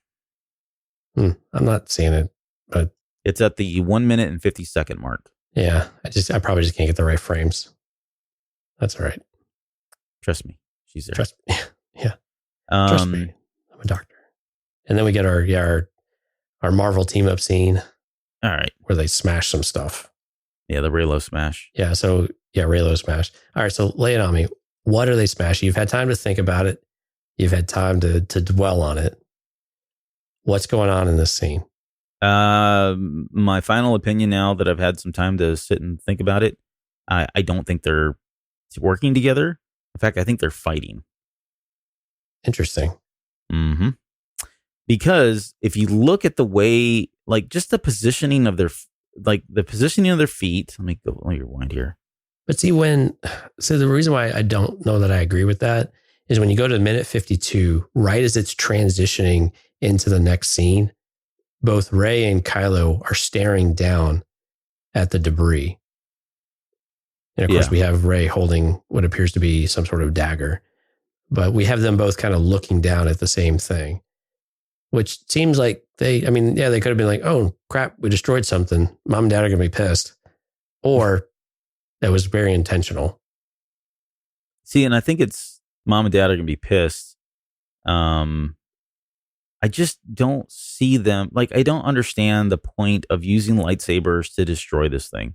I'm not seeing it, but it's at the 1 minute and 50 second mark. Yeah, I probably just can't get the right frames. That's all right. Trust me, she's there. Trust me. Yeah. Trust me. I'm a doctor. And then we get our Marvel team up scene. All right. Where they smash some stuff. Yeah, the Reylo smash. Yeah, Reylo smash. All right, so lay it on me. What are they smashing? You've had time to think about it. You've had time to dwell on it. What's going on in this scene? My final opinion, now that I've had some time to sit and think about it, I don't think they're working together. In fact, I think they're fighting. Interesting. Mm-hmm. Because if you look at the way, like, just the positioning of their feet. Let me rewind here. But see, so the reason why I don't know that I agree with that is when you go to minute 52, right as it's transitioning into the next scene, both Rey and Kylo are staring down at the debris. And of course, we have Rey holding what appears to be some sort of dagger, but we have them both kind of looking down at the same thing, which seems like they could have been like, oh crap, we destroyed something. Mom and dad are going to be pissed. Or that was very intentional. See, and I think it's mom and dad are going to be pissed. I just don't see them. Like, I don't understand the point of using lightsabers to destroy this thing.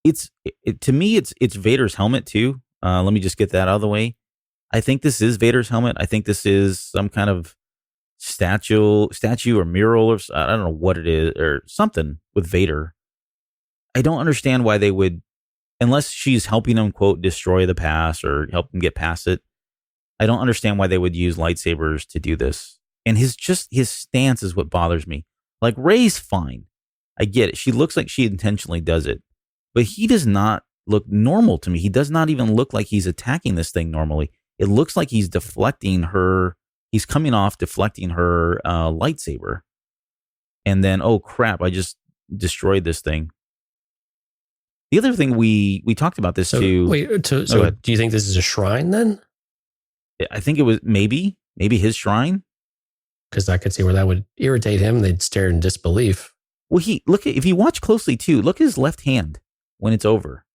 to me, it's Vader's helmet too. Let me just get that out of the way. I think this is Vader's helmet. I think this is some kind of statue or mural, or I don't know what it is, or something with Vader. I don't understand why they would, unless she's helping him, quote, destroy the past or help him get past it. I don't understand why they would use lightsabers to do this. And his stance is what bothers me. Like, Rey's fine. I get it. She looks like she intentionally does it. But he does not look normal to me. He does not even look like he's attacking this thing normally. It looks like he's deflecting her. He's coming off deflecting her lightsaber. And then, oh crap, I just destroyed this thing. The other thing we talked about this too. Wait, so do you think this is a shrine then? I think it was maybe his shrine. Because I could see where that would irritate him. They'd stare in disbelief. Well, if you watch closely too, look at his left hand when it's over.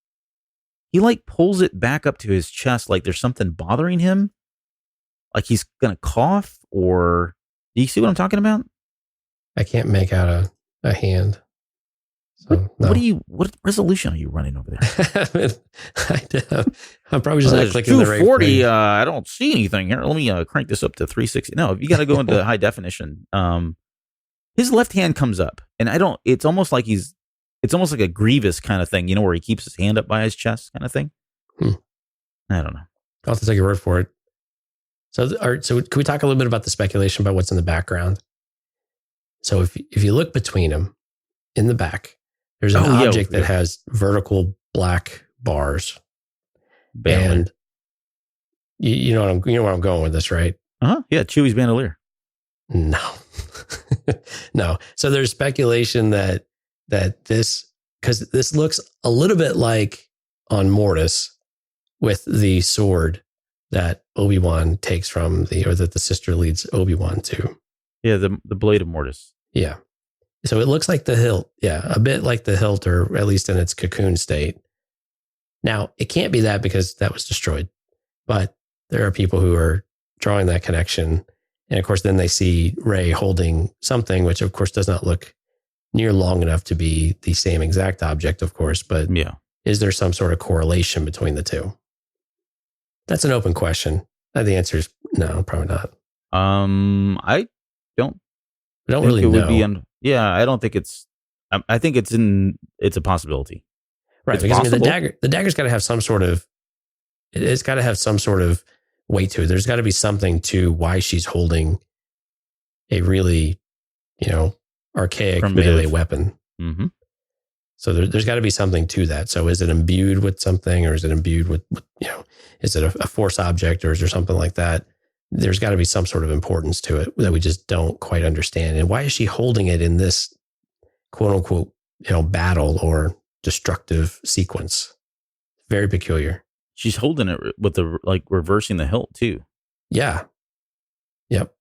He like pulls it back up to his chest like there's something bothering him. Like he's going to cough, or do you see what I'm talking about? I can't make out a hand. So, what resolution are you running over there? I'm probably just not clicking the right 240. I don't see anything here. Let me crank this up to 360. No, you got to go into high definition. His left hand comes up, and it's almost like a Grievous kind of thing, where he keeps his hand up by his chest kind of thing. I don't know. I'll have to take your word for it. So can we talk a little bit about the speculation about what's in the background? So if you look between them in the back, there's an object that has vertical black bars. Bandolier. And you know where I'm going with this, right? Yeah, Chewie's bandolier. No. No. So there's speculation that this, because this looks a little bit like on Mortis with the sword that Obi-Wan takes from that the sister leads Obi-Wan to. Yeah, the blade of Mortis. Yeah. So it looks like the hilt. Yeah, a bit like the hilt, or at least in its cocoon state. Now, it can't be that because that was destroyed. But there are people who are drawing that connection. And of course, then they see Rey holding something, which of course does not look near long enough to be the same exact object, of course. But yeah, is there some sort of correlation between the two? That's an open question. The answer is no, probably not. I don't really know. I don't think it's. I think it's a possibility. Right, it's because possible. The dagger's got to have some sort of. It's got to have some sort of weight to it. There's got to be something to why she's holding a really, archaic melee weapon. Mm-hmm. So there's got to be something to that. So is it imbued with something, or is it imbued with is it a force object, or is there something like that? There's got to be some sort of importance to it that we just don't quite understand. And why is she holding it in this quote unquote, battle or destructive sequence? Very peculiar. She's holding it with reversing the hilt too. Yeah. Yep.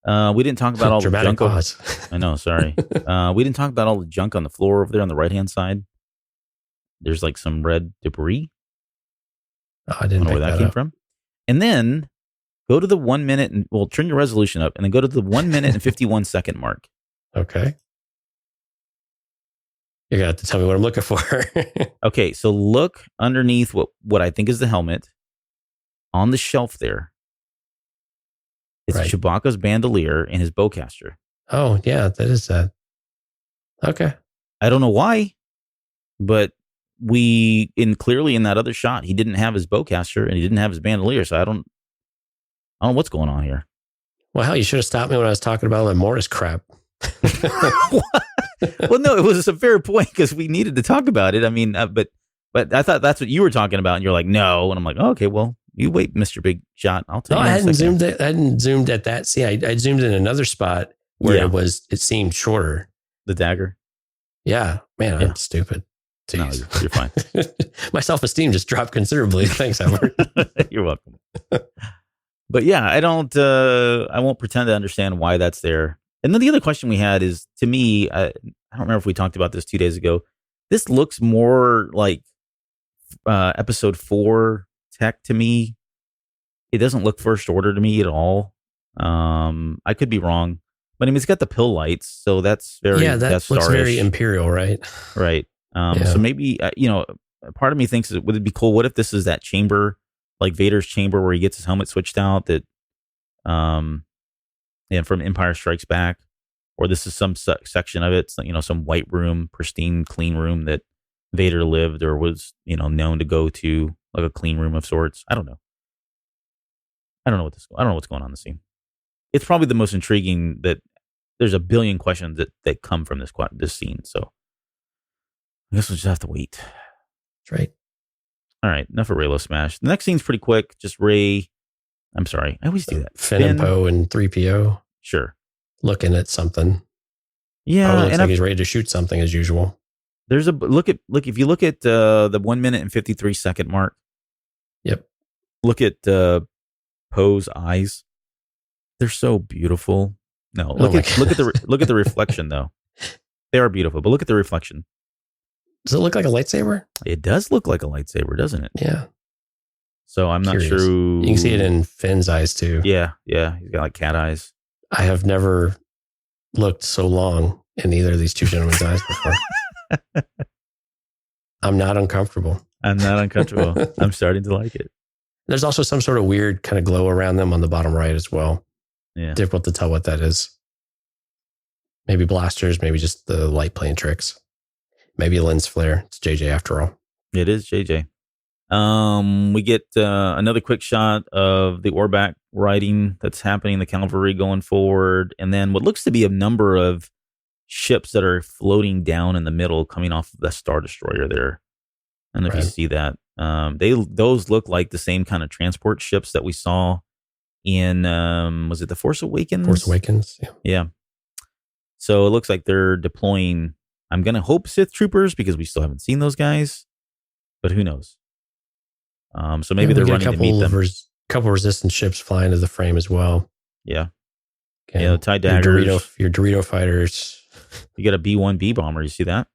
We didn't talk about all the junk. Pause. I know. Sorry. We didn't talk about all the junk on the floor over there on the right-hand side. There's like some red debris. Oh, I didn't know where that came from. And then go to the 1 minute and turn your resolution up, and then go to the 1 minute and 51 second mark. Okay. You're going to have to tell me what I'm looking for. Okay. So look underneath what I think is the helmet on the shelf there. It's right. Chewbacca's bandolier and his bowcaster. Oh, yeah, that is that. Okay. I don't know why, but clearly in that other shot, he didn't have his bowcaster and he didn't have his bandolier. So I don't know what's going on here. Well, hell, you should have stopped me when I was talking about all that Mortis crap. Well, no, it was a fair point because we needed to talk about it. I mean, but I thought that's what you were talking about, and you're like, no, and I'm like, oh, okay, well, you wait, Mr. Big Shot. I'll tell you. I hadn't zoomed at that. See, I zoomed in another spot where it seemed shorter. The dagger. Yeah, man, I'm stupid. Jeez. No, you're fine. My self-esteem just dropped considerably. Thanks, Albert. You're welcome. But yeah, I won't pretend to understand why that's there. And then the other question we had is, to me, I don't remember if we talked about this 2 days ago. This looks more like episode 4 tech to me. It doesn't look first order to me at all. I could be wrong, but I mean, it's got the pill lights, so that's very that looks very Imperial, right? Right. So maybe, part of me thinks, would it be cool? What if this is that chamber, like Vader's chamber where he gets his helmet switched out that, from Empire Strikes Back, or this is some section of it, some white room, pristine, clean room that Vader lived or was, known to go to, like a clean room of sorts. I don't know. I don't know what's going on in the scene. It's probably the most intriguing that there's a billion questions that come from this scene. So I guess we'll just have to wait. That's right. All right. Enough of Reylo Smash. The next scene's pretty quick. Just Rey. I'm sorry. I always do that. Finn and Poe and 3PO. Sure. Looking at something. Yeah. Poe looks like he's ready to shoot something as usual. There's a look. If you look at the 1 minute and 53 second mark. Yep. Look at Poe's eyes. They're so beautiful. No, look at the reflection though. They are beautiful, but look at the reflection. Does it look like a lightsaber? It does look like a lightsaber, doesn't it? Yeah. So I'm not sure. You can see it in Finn's eyes too. Yeah. He's got like cat eyes. I have never looked so long in either of these two gentlemen's eyes before. I'm not uncomfortable. I'm starting to like it. There's also some sort of weird kind of glow around them on the bottom right as well. Yeah. Difficult to tell what that is. Maybe blasters, maybe just the light playing tricks. Maybe a lens flare. It's JJ after all. It is JJ. We get another quick shot of the Orback riding that's happening, the cavalry going forward, and then what looks to be a number of ships that are floating down in the middle, coming off of the Star Destroyer there. I don't know if you see that. Those look like the same kind of transport ships that we saw in was it The Force Awakens? Force Awakens, yeah. So it looks like they're deploying. I'm gonna hope Sith troopers because we still haven't seen those guys, but who knows? So maybe they're running to meet them. Couple resistance ships flying to the frame as well. Yeah. Okay. Yeah, TIE daggers. Your Dorito fighters. You got a B-1B bomber. You see that?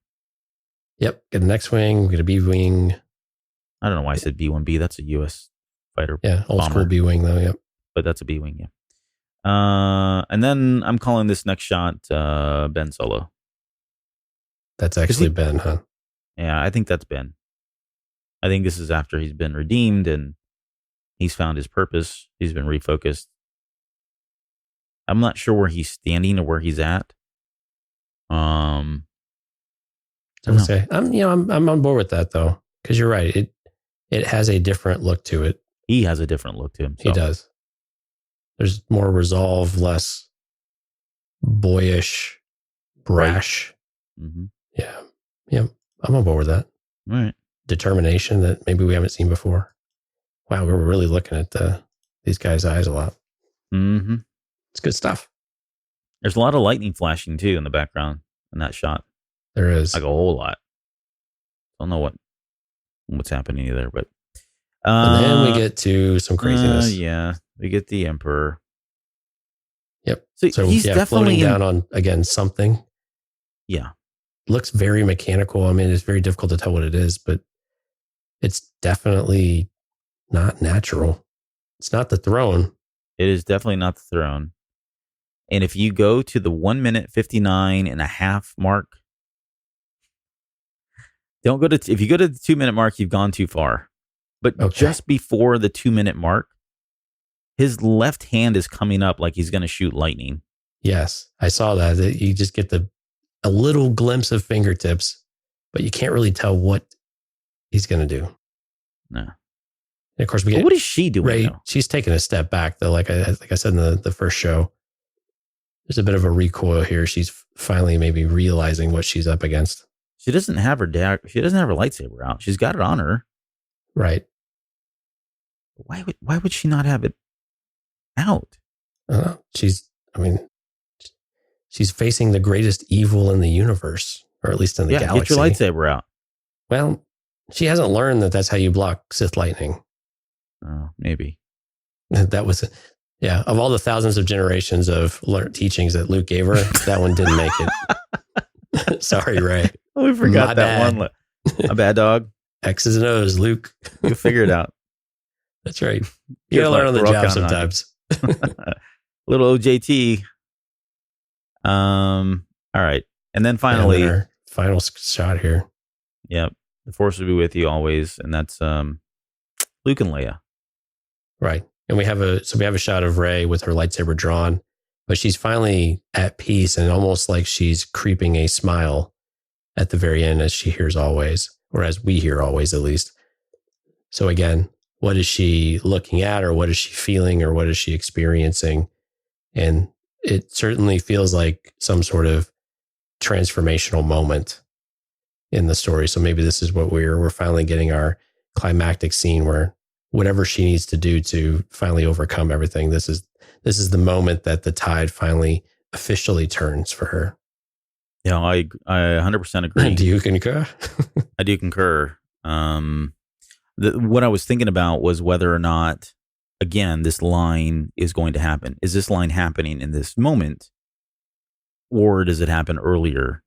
Yep. Get an X-Wing. Get a B-Wing. I don't know why I said B-1B. That's a U.S. fighter. Yeah, old school B-Wing though. Yep. But that's a B-Wing. Yeah. And then I'm calling this next shot Ben Solo. That's actually Ben, huh? Yeah, I think that's Ben. I think this is after he's been redeemed and he's found his purpose. He's been refocused. I'm not sure where he's standing or where he's at. I'm on board with that though, because you're right. It has a different look to it. He has a different look to him. He does. There's more resolve, less boyish, brash. Right. Mm-hmm. Yeah. I'm on board with that. All right. Determination that maybe we haven't seen before. Wow, we were really looking at these guys' eyes a lot. Mm-hmm. It's good stuff. There's a lot of lightning flashing too in the background in that shot. There is like a whole lot. Don't know what's happening either, but and then we get to some craziness. Yeah, we get the Emperor. Yep. So he's definitely floating down on again something. Yeah, looks very mechanical. I mean, it's very difficult to tell what it is, but it's definitely not natural. It's not the throne. It is definitely not the throne. And if you go to the 1 minute 59 and a half mark, if you go to the 2 minute mark, you've gone too far. But just before the 2 minute mark, his left hand is coming up like he's going to shoot lightning. Yes, I saw that. You just get a little glimpse of fingertips, but you can't really tell what he's going to do. No. And of course, we get what is she doing? Rey, she's taking a step back, though. Like I said in the first show, there's a bit of a recoil here. She's finally maybe realizing what she's up against. She doesn't have her she doesn't have her lightsaber out. She's got it on her. Right. Why would she not have it out? She's facing the greatest evil in the universe, or at least in the galaxy. Get your lightsaber out. Well, she hasn't learned that that's how you block Sith lightning. Oh, maybe. That was, of all the thousands of generations of teachings that Luke gave her, that one didn't make it. Sorry, Rey. Oh, we forgot that one. My bad, dog. X's and O's, Luke. You'll figure it out. That's right. You gotta learn on the job sometimes. Little OJT. All right. And then finally, our final shot here. Yep. The Force will be with you always, and that's Luke and Leia. Right. And we have a shot of Rey with her lightsaber drawn, but she's finally at peace and almost like she's creeping a smile at the very end as she hears always, or as we hear always at least. So again, what is she looking at, or what is she feeling, or what is she experiencing? And it certainly feels like some sort of transformational moment in the story. So maybe this is what we're finally getting our climactic scene where whatever she needs to do to finally overcome everything, this is the moment that the tide finally officially turns for her. Yeah, I 100% agree. Do you concur? I do concur. What I was thinking about was whether or not, again, this line is going to happen. Is this line happening in this moment, or does it happen earlier?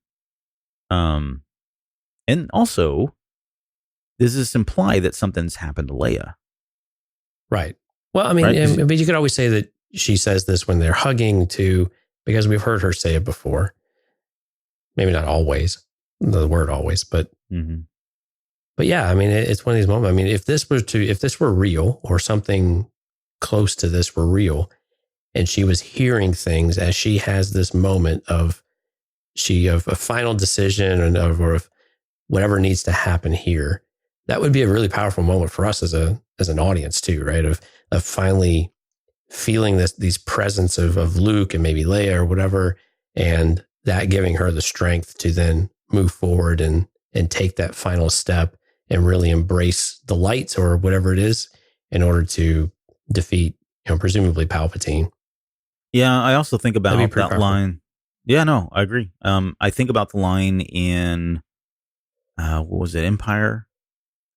And also, does this imply that something's happened to Leia? Right. Well, I mean, right? But you could always say that she says this when they're hugging too, because we've heard her say it before. Maybe not always, the word always, but but yeah, I mean, it's one of these moments. I mean, if this were real, or something close to this were real, and she was hearing things as she has this moment of a final decision and of whatever needs to happen here, that would be a really powerful moment for us as an audience too, right? Of finally feeling these presence of Luke and maybe Leia or whatever, and that giving her the strength to then move forward and take that final step and really embrace the light or whatever it is in order to defeat, presumably Palpatine. Yeah, I also think about that powerful line. Yeah, no, I agree. I think about the line in what was it, Empire,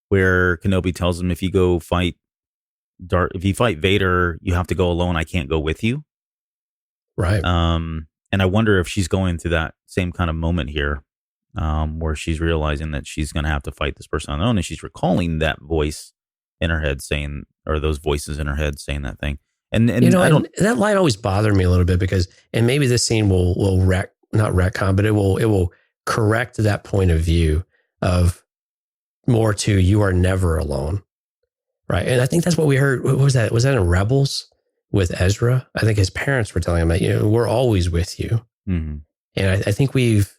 where Kenobi tells him, if you fight Vader, you have to go alone. I can't go with you. Right. And I wonder if she's going through that same kind of moment here, where she's realizing that she's going to have to fight this person on her own, and she's recalling that voice in her head saying, or those voices in her head saying that thing. And that line always bothered me a little bit because, and maybe this scene will not retcon, but it will correct that point of view of more to, you are never alone. Right. And I think that's what we heard. What was that? Was that in Rebels with Ezra? I think his parents were telling him that, we're always with you. Mm-hmm. And I think we've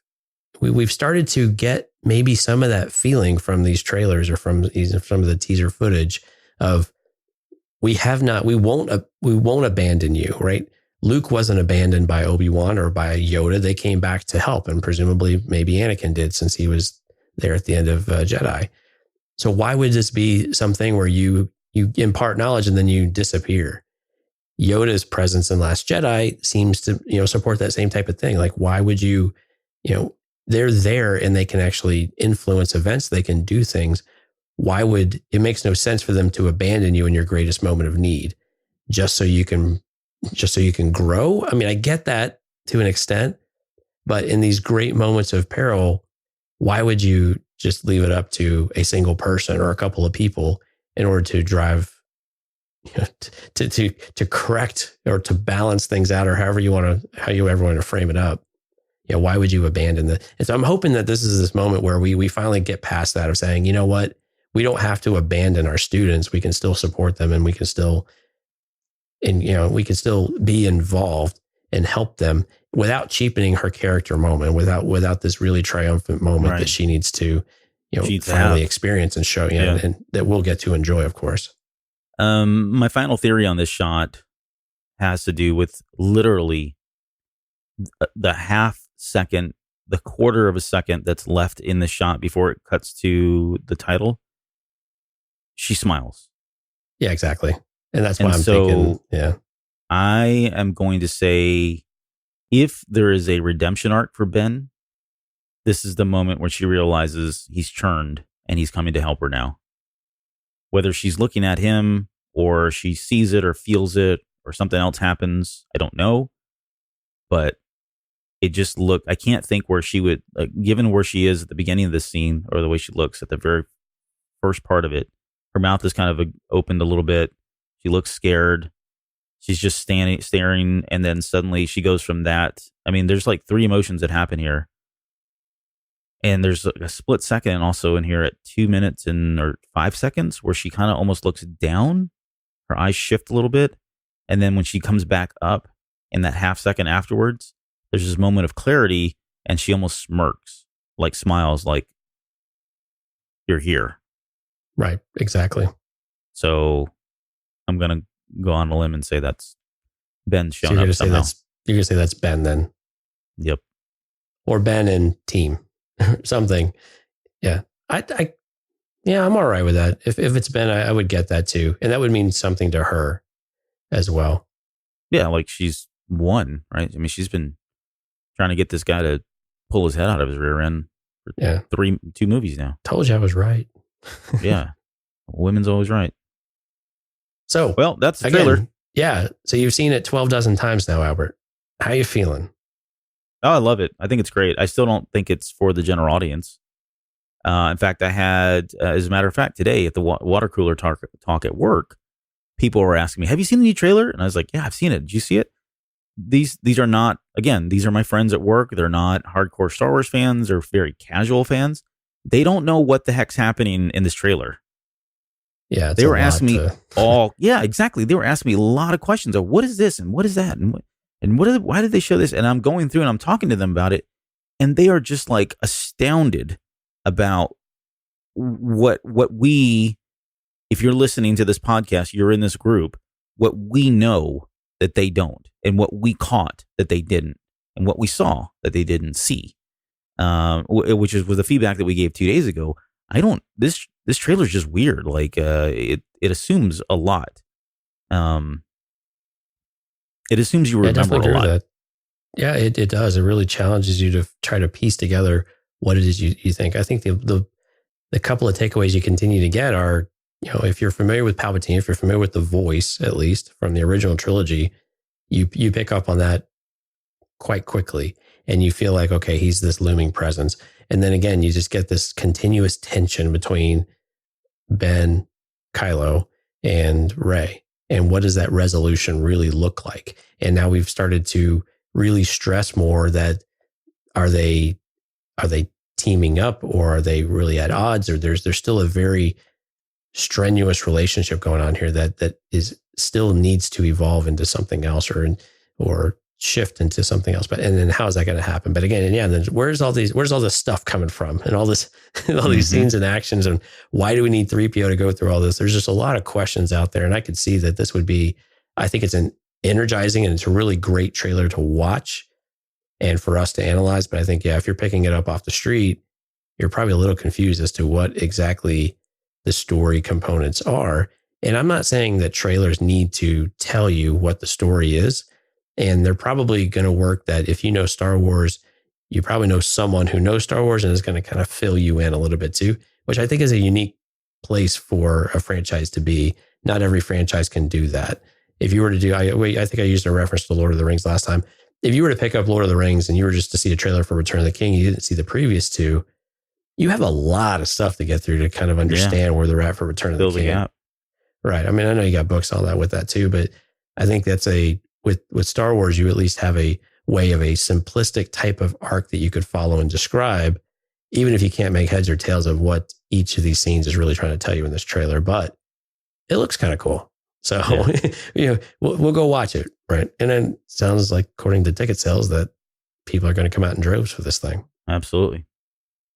started to get maybe some of that feeling from these trailers or from some of the teaser footage of, we won't abandon you, right? Luke wasn't abandoned by Obi-Wan or by Yoda. They came back to help, and presumably maybe Anakin did, since he was there at the end of Jedi. So why would this be something where you impart knowledge and then you disappear? Yoda's presence in Last Jedi seems to, support that same type of thing. Like, why would you, they're there and they can actually influence events. They can do things. Why would it makes no sense for them to abandon you in your greatest moment of need just so you can grow? I mean, I get that to an extent, but in these great moments of peril, why would you just leave it up to a single person or a couple of people in order to drive, to correct or to balance things out, or however you ever want to frame it up? Why would you abandon that? And so I'm hoping that this is this moment where we finally get past that of saying, you know what? We don't have to abandon our students. We can still support them, and we can still be involved and help them without cheapening her character moment, without this really triumphant moment that she needs to, finally experience and show, and that we'll get to enjoy, of course. My final theory on this shot has to do with literally the half second, the quarter of a second that's left in the shot before it cuts to the title. She smiles. Yeah, exactly. And that's why I'm thinking, I am going to say, if there is a redemption arc for Ben, this is the moment where she realizes he's turned and he's coming to help her now. Whether she's looking at him or she sees it or feels it or something else happens, I don't know. But it just looked, I can't think where she would, given where she is at the beginning of this scene or the way she looks at the very first part of it, her mouth is kind of opened a little bit. She looks scared. She's just staring, and then suddenly she goes from that. I mean, there's like three emotions that happen here. And there's a split second also in here at 2 minutes or 5 seconds where she kind of almost looks down. Her eyes shift a little bit. And then when she comes back up in that half second afterwards, there's this moment of clarity and she almost smirks, like smiles, like you're here. Right. Exactly. So I'm going to go on a limb and say that's Ben showing so up somehow. You're going to say that's Ben then. Yep. Or Ben and team. Something. Yeah. I'm all right with that. If it's Ben, I would get that too. And that would mean something to her as well. Yeah, like she's won, right? I mean, she's been trying to get this guy to pull his head out of his rear end for 2 movies now. Told you I was right. Yeah. Women's always right. So, well, that's the trailer. Yeah. So you've seen it 12 dozen times now, Albert. How you feeling? Oh, I love it. I think it's great. I still don't think it's for the general audience. In fact, I had, as a matter of fact, today at the water cooler talk at work, people were asking me, have you seen the new trailer? And I was like, yeah, I've seen it. Did you see it? These are not, again, these are my friends at work. They're not hardcore Star Wars fans. They're very casual fans. They don't know what the heck's happening in this trailer. Yeah. They were asking me yeah, exactly. They were asking me a lot of questions of what is this and what is that? Why did they show this? And I'm going through and I'm talking to them about it. And they are just like astounded about what we, if you're listening to this podcast, you're in this group, what we know that they don't, and what we caught that they didn't, and what we saw that they didn't see, which was the feedback that we gave 2 days ago. This trailer is just weird. Like, it assumes a lot. It assumes you remember a lot. That. Yeah, it does. It really challenges you to try to piece together what it is you think. I think the couple of takeaways you continue to get are, if you're familiar with Palpatine, if you're familiar with the voice, at least from the original trilogy, you pick up on that quite quickly. And you feel like, okay, he's this looming presence. And then again, you just get this continuous tension between Ben, Kylo, and Rey. And what does that resolution really look like? And now we've started to really stress more that are they teaming up, or are they really at odds, or there's still a very strenuous relationship going on here that is still needs to evolve into something else or shift into something else. And then how is that going to happen? But again, then where's all this stuff coming from, and all this, all these scenes and actions, and why do we need 3PO to go through all this? There's just a lot of questions out there. And I could see that this would be, I think it's an energizing and it's a really great trailer to watch and for us to analyze. But I think, if you're picking it up off the street, you're probably a little confused as to what exactly the story components are. And I'm not saying that trailers need to tell you what the story is. And they're probably going to work that if you know Star Wars, you probably know someone who knows Star Wars and is going to kind of fill you in a little bit too, which I think is a unique place for a franchise to be. Not every franchise can do that. If you were to do, I think I used a reference to Lord of the Rings last time. If you were to pick up Lord of the Rings and you were just to see a trailer for Return of the King, you didn't see the previous two, you have a lot of stuff to get through to kind of understand where they're at for Return of the King. Up. Right. I mean, I know you got books on that with that too, but I think that's with Star Wars, you at least have a way of a simplistic type of arc that you could follow and describe, even if you can't make heads or tails of what each of these scenes is really trying to tell you in this trailer. But it looks kind of cool. So, we'll go watch it. Right. And then sounds like, according to ticket sales, that people are going to come out in droves for this thing. Absolutely.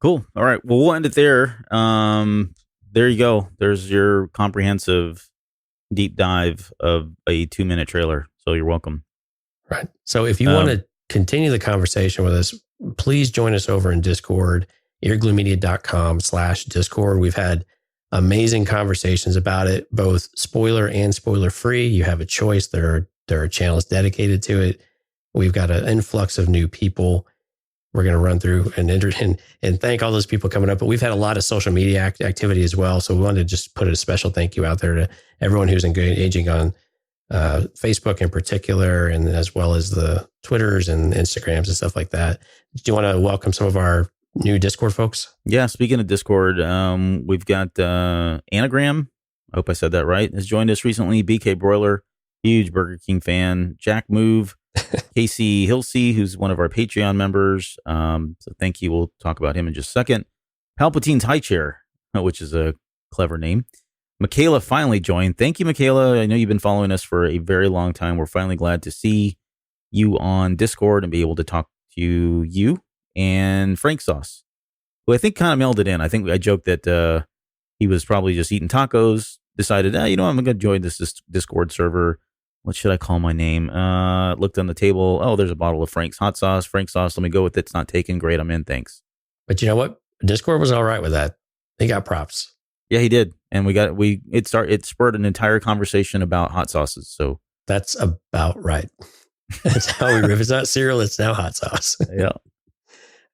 Cool. All right. Well, we'll end it there. There you go. There's your comprehensive deep dive of a 2-minute trailer. So you're welcome. Right. So if you want to continue the conversation with us, please join us over in Discord, eargluemedia.com/Discord. We've had amazing conversations about it, both spoiler and spoiler free. You have a choice. There are channels dedicated to it. We've got an influx of new people. We're going to run through and thank all those people coming up. But we've had a lot of social media activity as well. So we wanted to just put a special thank you out there to everyone who's engaging on Facebook in particular, and as well as the Twitters and Instagrams and stuff like that. Do you want to welcome some of our new Discord folks? Yeah, speaking of Discord, we've got Anagram, I hope I said that right, has joined us recently. BK Broiler, huge Burger King fan. Jack Move, Casey Hilsey, who's one of our Patreon members. So thank you. We'll talk about him in just a second. Palpatine's High Chair, which is a clever name. Michaela finally joined. Thank you, Michaela. I know you've been following us for a very long time. We're finally glad to see you on Discord and be able to talk to you and Frank Sauce, who I think kind of melded in. I think I joked that he was probably just eating tacos, decided, I'm going to join this Discord server. What should I call my name? Looked on the table. Oh, there's a bottle of Frank's hot sauce. Frank Sauce. Let me go with it. It's not taken. Great. I'm in. Thanks. But you know what? Discord was all right with that. They got props. Yeah, he did. And it spurred an entire conversation about hot sauces. So that's about right. That's how we riff. It's not cereal. It's now hot sauce. Yeah.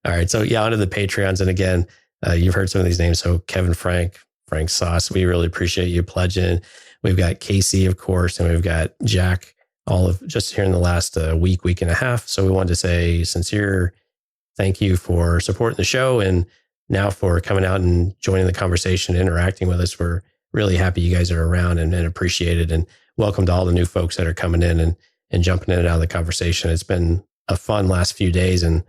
All right. So onto the Patreons. And again, you've heard some of these names. So Kevin Frank Sauce, we really appreciate you pledging. We've got Casey, of course, and we've got Jack, all of just here in the last week and a half. So we wanted to say sincere thank you for supporting the show and now for coming out and joining the conversation, interacting with us. We're really happy you guys are around and appreciate it. And welcome to all the new folks that are coming in and jumping in and out of the conversation. It's been a fun last few days and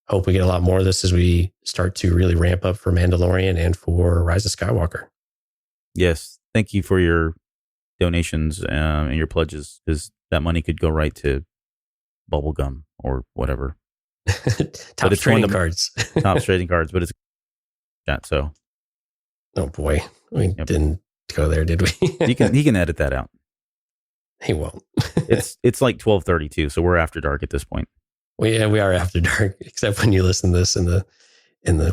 hope we get a lot more of this as we start to really ramp up for Mandalorian and for Rise of Skywalker. Yes. Thank you for your donations and your pledges, because that money could go right to bubblegum or whatever. Top trading cards. Top trading cards, but it's that. So, oh boy, we didn't go there, did we? he can edit that out. He won't. it's like 12:32, so we're after dark at this point. We are after dark, except when you listen to this in the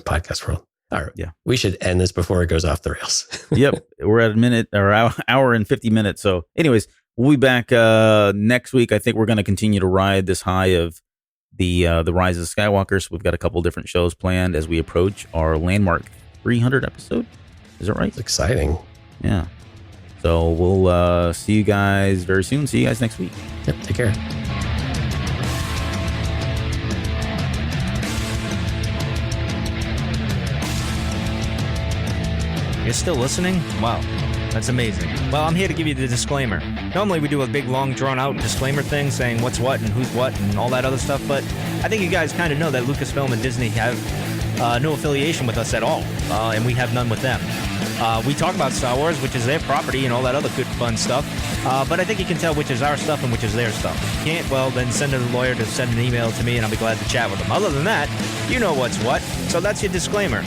podcast world. All right, yeah, we should end this before it goes off the rails. Yep, we're at a minute or hour and 50 minutes. So, anyways, we'll be back next week. I think we're going to continue to ride this high of the Rise of Skywalker. So we've got a couple different shows planned as we approach our landmark 300 episode. Is that right? It's exciting. Yeah. So we'll see you guys very soon. See you guys next week. Yep. Take care. You're still listening? Wow. That's amazing. Well, I'm here to give you the disclaimer. Normally we do a big, long, drawn-out disclaimer thing saying what's what and who's what and all that other stuff, but I think you guys kind of know that Lucasfilm and Disney have no affiliation with us at all, and we have none with them. We talk about Star Wars, which is their property and all that other good, fun stuff, but I think you can tell which is our stuff and which is their stuff. If you can't, well, then send a lawyer to send an email to me, and I'll be glad to chat with them. Other than that, you know what's what, so that's your disclaimer.